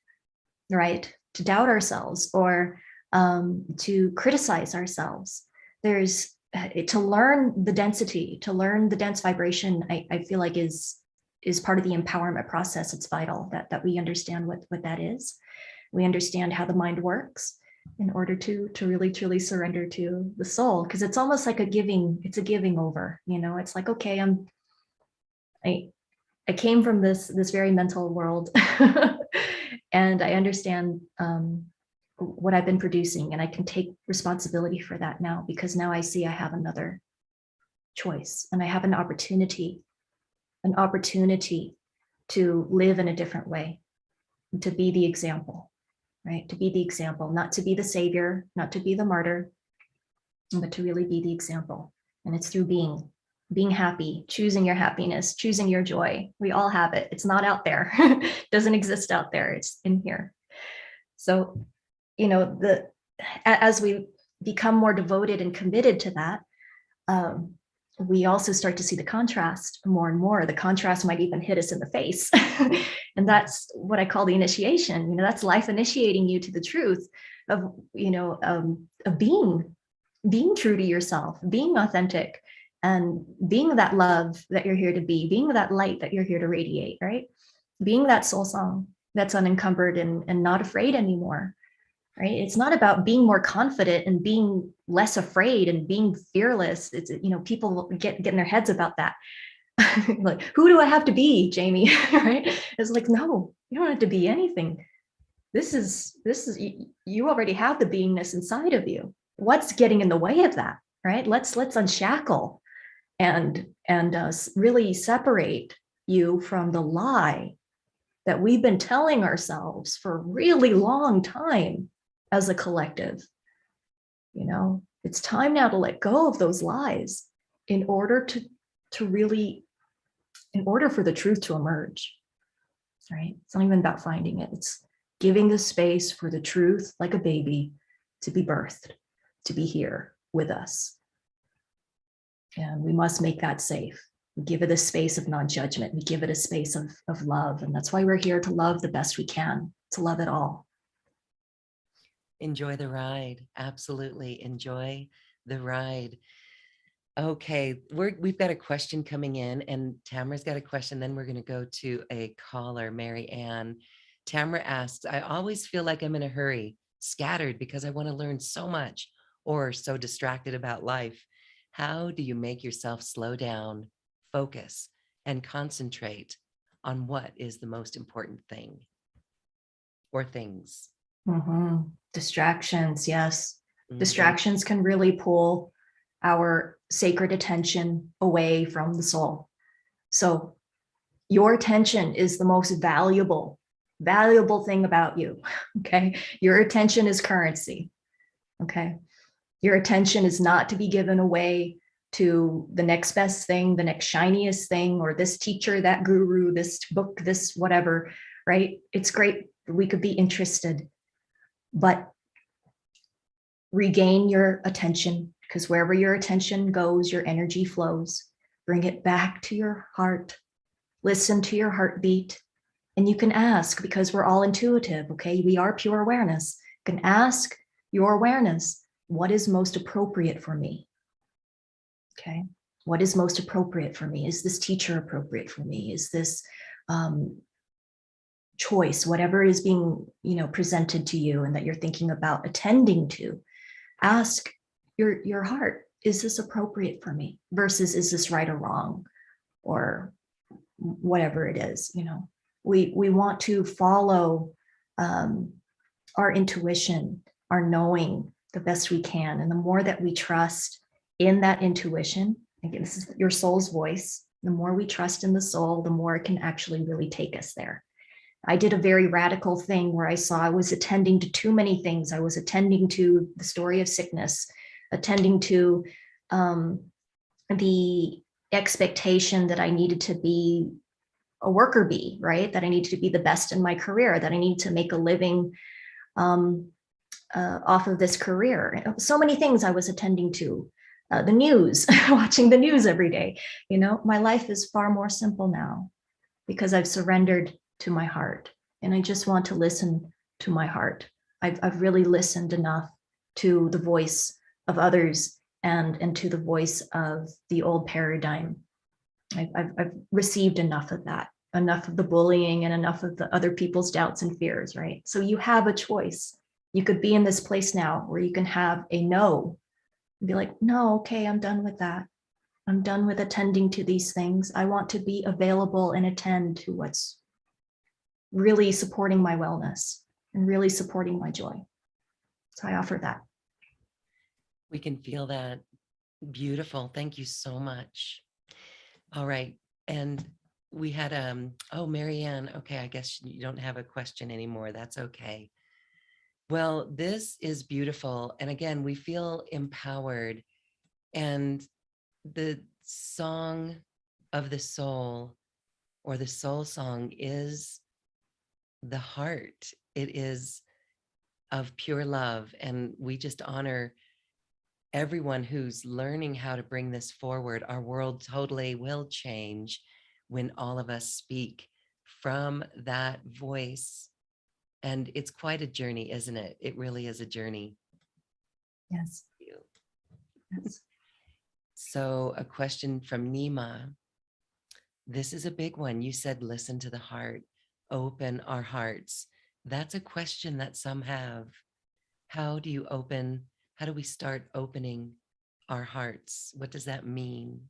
right? To doubt ourselves, or to criticize ourselves. There's to learn the density, to learn the dense vibration. I feel like is part of the empowerment process. It's vital that we understand what that is. We understand how the mind works in order to really truly surrender to the soul, because it's almost like it's a giving over. It's like, okay, I came from this very mental world, and I understand what I've been producing, and I can take responsibility for that now, because now I see I have another choice, and I have an opportunity to live in a different way, to be the example, right? To be the example, not to be the savior, not to be the martyr, but to really be the example. And it's through being happy, choosing your happiness, choosing your joy. We all have it. It's not out there. It doesn't exist out there. It's in here. So, as we become more devoted and committed to that, um, we also start to see the contrast more and more. The contrast might even hit us in the face. And that's what I call the initiation. That's life initiating you to the truth of, of being true to yourself, being authentic, and being that love that you're here to be, being that light that you're here to radiate, right? Being that soul song that's unencumbered and not afraid anymore, right? It's not about being more confident and being less afraid and being fearless. It's, people get in their heads about that. Like, who do I have to be, Jamie? Right? It's like, no, you don't have to be anything. This is, you already have the beingness inside of you. What's getting in the way of that, right? Let's unshackle and really separate you from the lie that we've been telling ourselves for a really long time as a collective. It's time now to let go of those lies in order for the truth to emerge, right? It's not even about finding it. It's giving the space for the truth, like a baby, to be birthed, to be here with us. And we must make that safe. We give it a space of non-judgment. We give it a space of love. And that's why we're here, to love the best we can, to love it all. Enjoy the ride. Absolutely. Enjoy the ride. Okay, we've got a question coming in, and Tamara's got a question. Then we're going to go to a caller, Mary Ann. Tamara asks, I always feel like I'm in a hurry, scattered because I want to learn so much, or so distracted about life. How do you make yourself slow down, focus, and concentrate on what is the most important thing or things? Distractions, yes. Distractions can really pull our sacred attention away from the soul. So your attention is the most valuable thing about you. Okay. Your attention is currency. Okay. Your attention is not to be given away to the next best thing, the next shiniest thing, or this teacher, that guru, this book, this whatever, right? It's great. We could be interested, but regain your attention, because wherever your attention goes, your energy flows. Bring it back to your heart. Listen to your heartbeat. And you can ask, because we're all intuitive, okay? We are pure awareness. You can ask your awareness, what is most appropriate for me? Okay. What is most appropriate for me? Is this teacher appropriate for me? Is this choice, whatever is being, presented to you and that you're thinking about attending to? Ask your heart, is this appropriate for me? Versus, is this right or wrong? Or whatever it is, we want to follow our intuition, our knowing the best we can. And the more that we trust in that intuition, again, this is your soul's voice, the more we trust in the soul, the more it can actually really take us there. I did a very radical thing where I saw I was attending to too many things. I was attending to the story of sickness, attending to the expectation that I needed to be a worker bee, right? That I needed to be the best in my career, that I needed to make a living off of this career. So many things I was attending to. The news, watching the news every day. My life is far more simple now because I've surrendered to my heart, and I just want to listen to my heart. I've really listened enough to the voice of others and to the voice of the old paradigm. I've received enough of that, enough of the bullying and enough of the other people's doubts and fears, right? So you have a choice. You could be in this place now where you can have a no and be like, no, okay, I'm done with that. I'm done with attending to these things. I want to be available and attend to what's really supporting my wellness and really supporting my joy. So I offer that. We can feel that. Beautiful. Thank you so much. All right. And we had, Mary Ann, okay, I guess you don't have a question anymore. That's okay. Well, this is beautiful. And again, we feel empowered. And the song of the soul, or the soul song, is the heart. It is of pure love. And we just honor everyone who's learning how to bring this forward. Our world totally will change when all of us speak from that voice. And it's quite a journey, isn't it? It really is a journey. Yes. Yes. So, a question from Nima. This is a big one. You said, listen to the heart, open our hearts. That's a question that some have. How do you open? How do we start opening our hearts? What does that mean?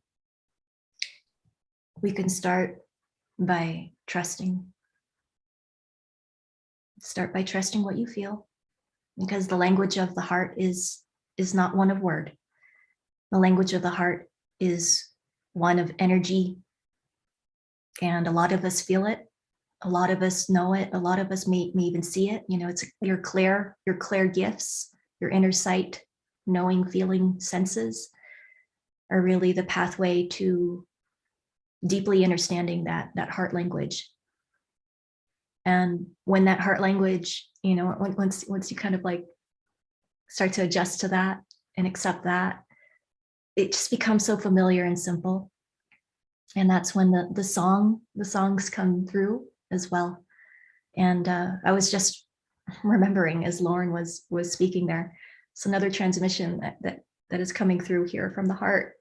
We can start by trusting. Start by trusting what you feel, because the language of the heart is not one of word. The language of the heart is one of energy, and a lot of us feel it. A lot of us know it. A lot of us may even see it. It's your clear gifts, your inner sight, knowing, feeling senses are really the pathway to deeply understanding that heart language. And when that heart language, once you kind of like start to adjust to that and accept that, it just becomes so familiar and simple. And that's when the songs come through as well. And I was just remembering as Lauren was speaking there, it's another transmission that is coming through here from the heart.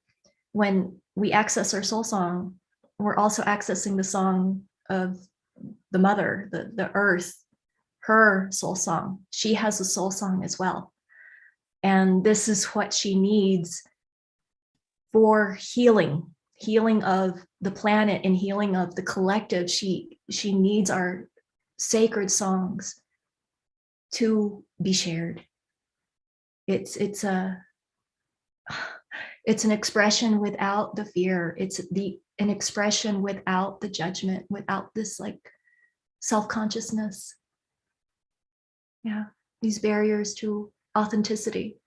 When we access our soul song, we're also accessing the song of the mother, the earth, her soul song. She has a soul song as well. And this is what she needs for healing of the planet and healing of the collective. She needs our sacred songs to be shared. It's an expression without the fear. It's an expression without the judgment, without this like self-consciousness. Yeah, these barriers to authenticity.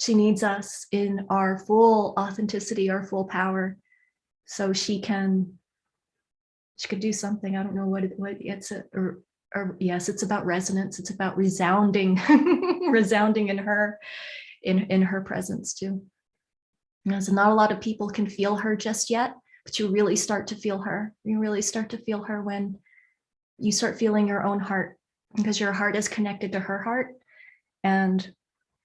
She needs us in our full authenticity, our full power, so she could do something. I don't know what it's yes, it's about resonance. It's about resounding, resounding in her, in her presence too. So not a lot of people can feel her just yet, but you really start to feel her. You really start to feel her when you start feeling your own heart, because your heart is connected to her heart, and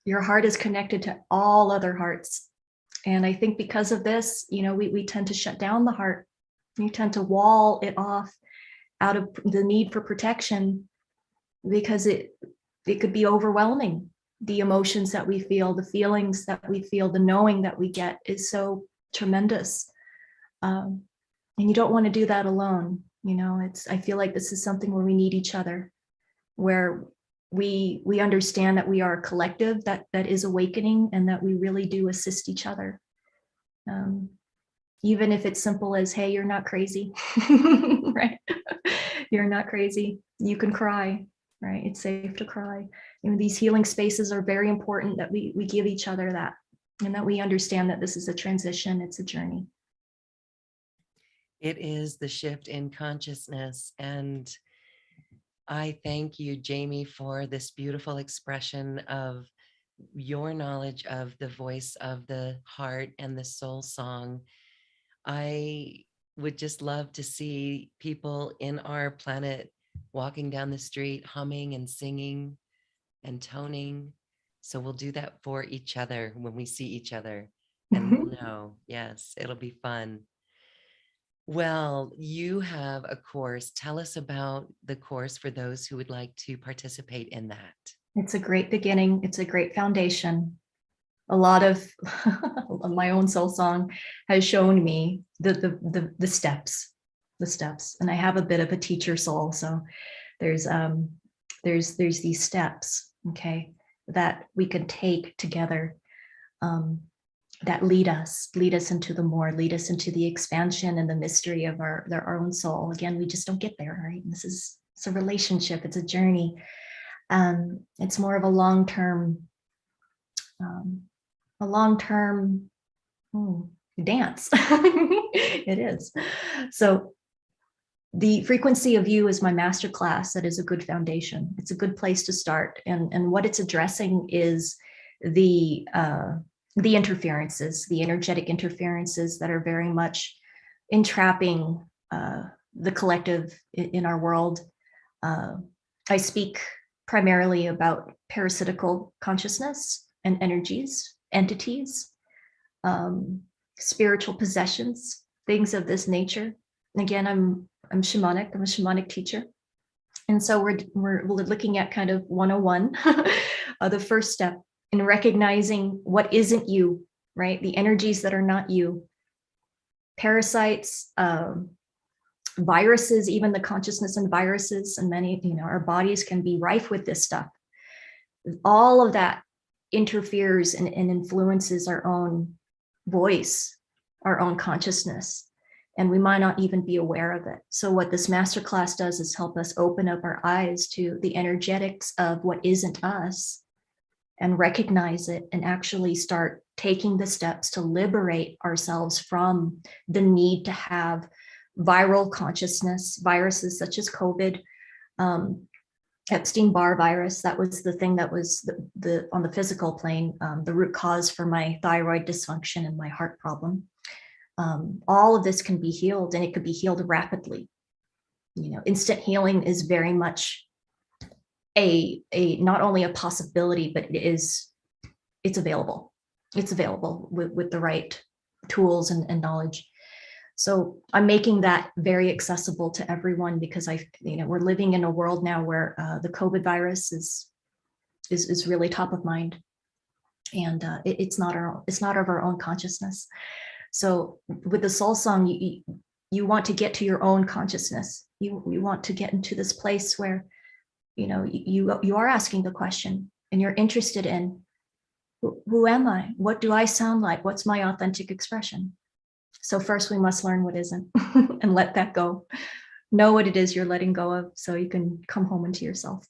your heart is connected to all other hearts. And I think because of this, we tend to shut down the heart. We tend to wall it off out of the need for protection, because it could be overwhelming. The emotions that we feel, the feelings that we feel, the knowing that we get is so tremendous. And you don't want to do that alone. I feel like this is something where we need each other, where we understand that we are a collective that is awakening, and that we really do assist each other. Even if it's simple as, hey, you're not crazy, right? You're not crazy. You can cry, right? It's safe to cry. These healing spaces are very important, that we give each other that, and that we understand that this is a transition, it's a journey. It is the shift in consciousness. And I thank you, Jamie, for this beautiful expression of your knowledge of the voice of the heart and the soul song. I would just love to see people in our planet walking down the street, humming and singing and toning. So we'll do that for each other when we see each other, and we'll know. Yes, it'll be fun. Well, you have a course. Tell us about the course for those who would like to participate in that. It's a great beginning. It's a great foundation. A lot of my own soul song has shown me the steps, and I have a bit of a teacher soul, so there's these steps, okay, that we can take together, that lead us into the more, lead us into the expansion and the mystery of our own soul. Again, we just don't get there, right? It's a relationship, it's a journey. It's more of a long-term dance. It is. So the frequency of you is my masterclass. That is a good foundation. It's a good place to start. And what it's addressing is the interferences, the energetic interferences that are very much entrapping the collective in our world. I speak primarily about parasitical consciousness and energies, entities, spiritual possessions, things of this nature. And again, I'm shamanic. I'm a shamanic teacher. And so we're looking at kind of 101, the first step in recognizing what isn't you, right? The energies that are not you, parasites, viruses, even the consciousness and viruses, and many, our bodies can be rife with this stuff. All of that interferes and influences our own voice, our own consciousness, and we might not even be aware of it. So what this masterclass does is help us open up our eyes to the energetics of what isn't us and recognize it and actually start taking the steps to liberate ourselves from the need to have viral consciousness, viruses such as COVID, Epstein-Barr virus. That was the thing that was the on the physical plane, the root cause for my thyroid dysfunction and my heart problem. All of this can be healed, and it could be healed rapidly. Instant healing is very much a not only a possibility, but it's available. It's available with the right tools and knowledge. So I'm making that very accessible to everyone because we're living in a world now where the COVID virus is really top of mind, and it's not of our own consciousness. So with the soul song, you want to get to your own consciousness. You want to get into this place where you are asking the question and you're interested in who am I? What do I sound like? What's my authentic expression? So first we must learn what isn't and let that go. Know what it is you're letting go of so you can come home into yourself.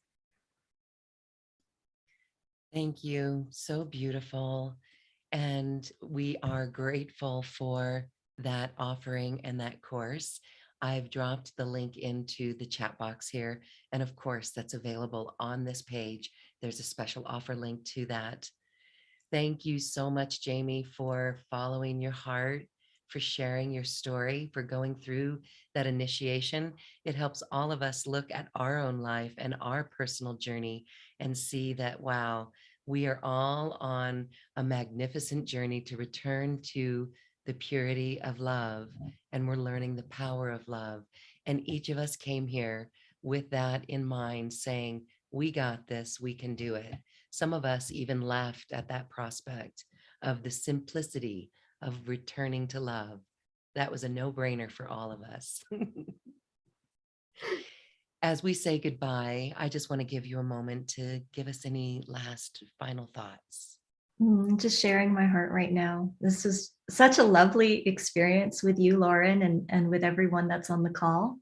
Thank you. So beautiful. And we are grateful for that offering and that course. I've dropped the link into the chat box here. And of course, that's available on this page. There's a special offer link to that. Thank you so much, Jamie, for following your heart, for sharing your story, for going through that initiation. It helps all of us look at our own life and our personal journey and see that, wow, we are all on a magnificent journey to return to the purity of love. And we're learning the power of love. And each of us came here with that in mind, saying, we got this, we can do it. Some of us even laughed at that prospect of the simplicity of returning to love. That was a no-brainer for all of us. As we say goodbye, I just want to give you a moment to give us any last final thoughts. Just sharing my heart right now. This is such a lovely experience with you, Lauren, and with everyone that's on the call.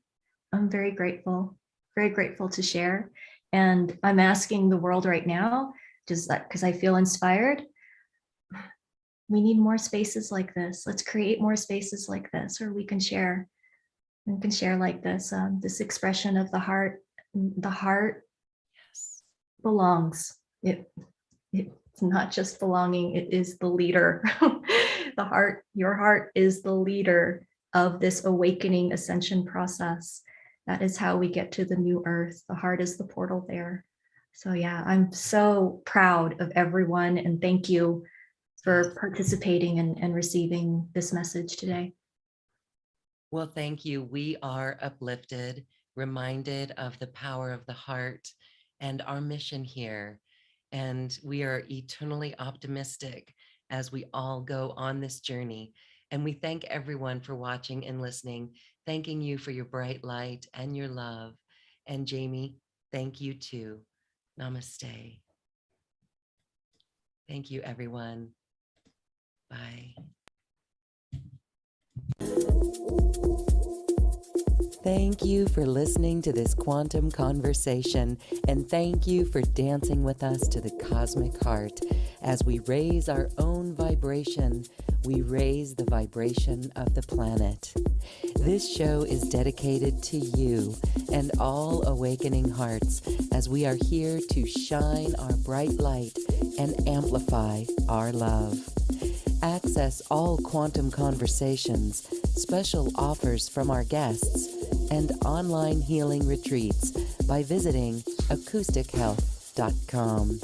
I'm very grateful to share. And I'm asking the world right now, just that because I feel inspired, we need more spaces like this. Let's create more spaces like this, or we can share like this, this expression of the heart. The heart, yes, belongs. It's not just belonging, it is the leader. The heart, your heart is the leader of this awakening ascension process. That is how we get to the new earth. The heart is the portal there. So yeah, I'm so proud of everyone, and thank you for participating and receiving this message today. Well, thank you. We are uplifted, reminded of the power of the heart and our mission here. And we are eternally optimistic as we all go on this journey. And we thank everyone for watching and listening, thanking you for your bright light and your love. And Jamie, thank you too. Namaste. Thank you, everyone. Bye. Thank you for listening to this quantum conversation, and thank you for dancing with us to the cosmic heart. As we raise our own vibration, we raise the vibration of the planet. This show is dedicated to you and all awakening hearts, as we are here to shine our bright light and amplify our love. Access all quantum conversations, special offers from our guests, and online healing retreats by visiting acoustichealth.com.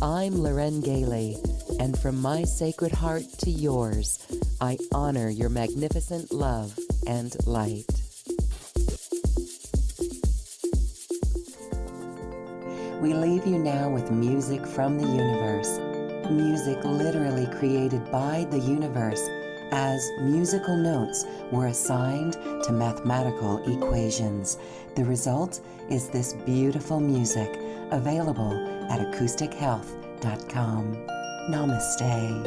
I'm Loren Gailey, and from my sacred heart to yours, I honor your magnificent love and light. We leave you now with music from the universe. Music literally created by the universe, as musical notes were assigned to mathematical equations. The result is this beautiful music, available at acoustichealth.com. Namaste.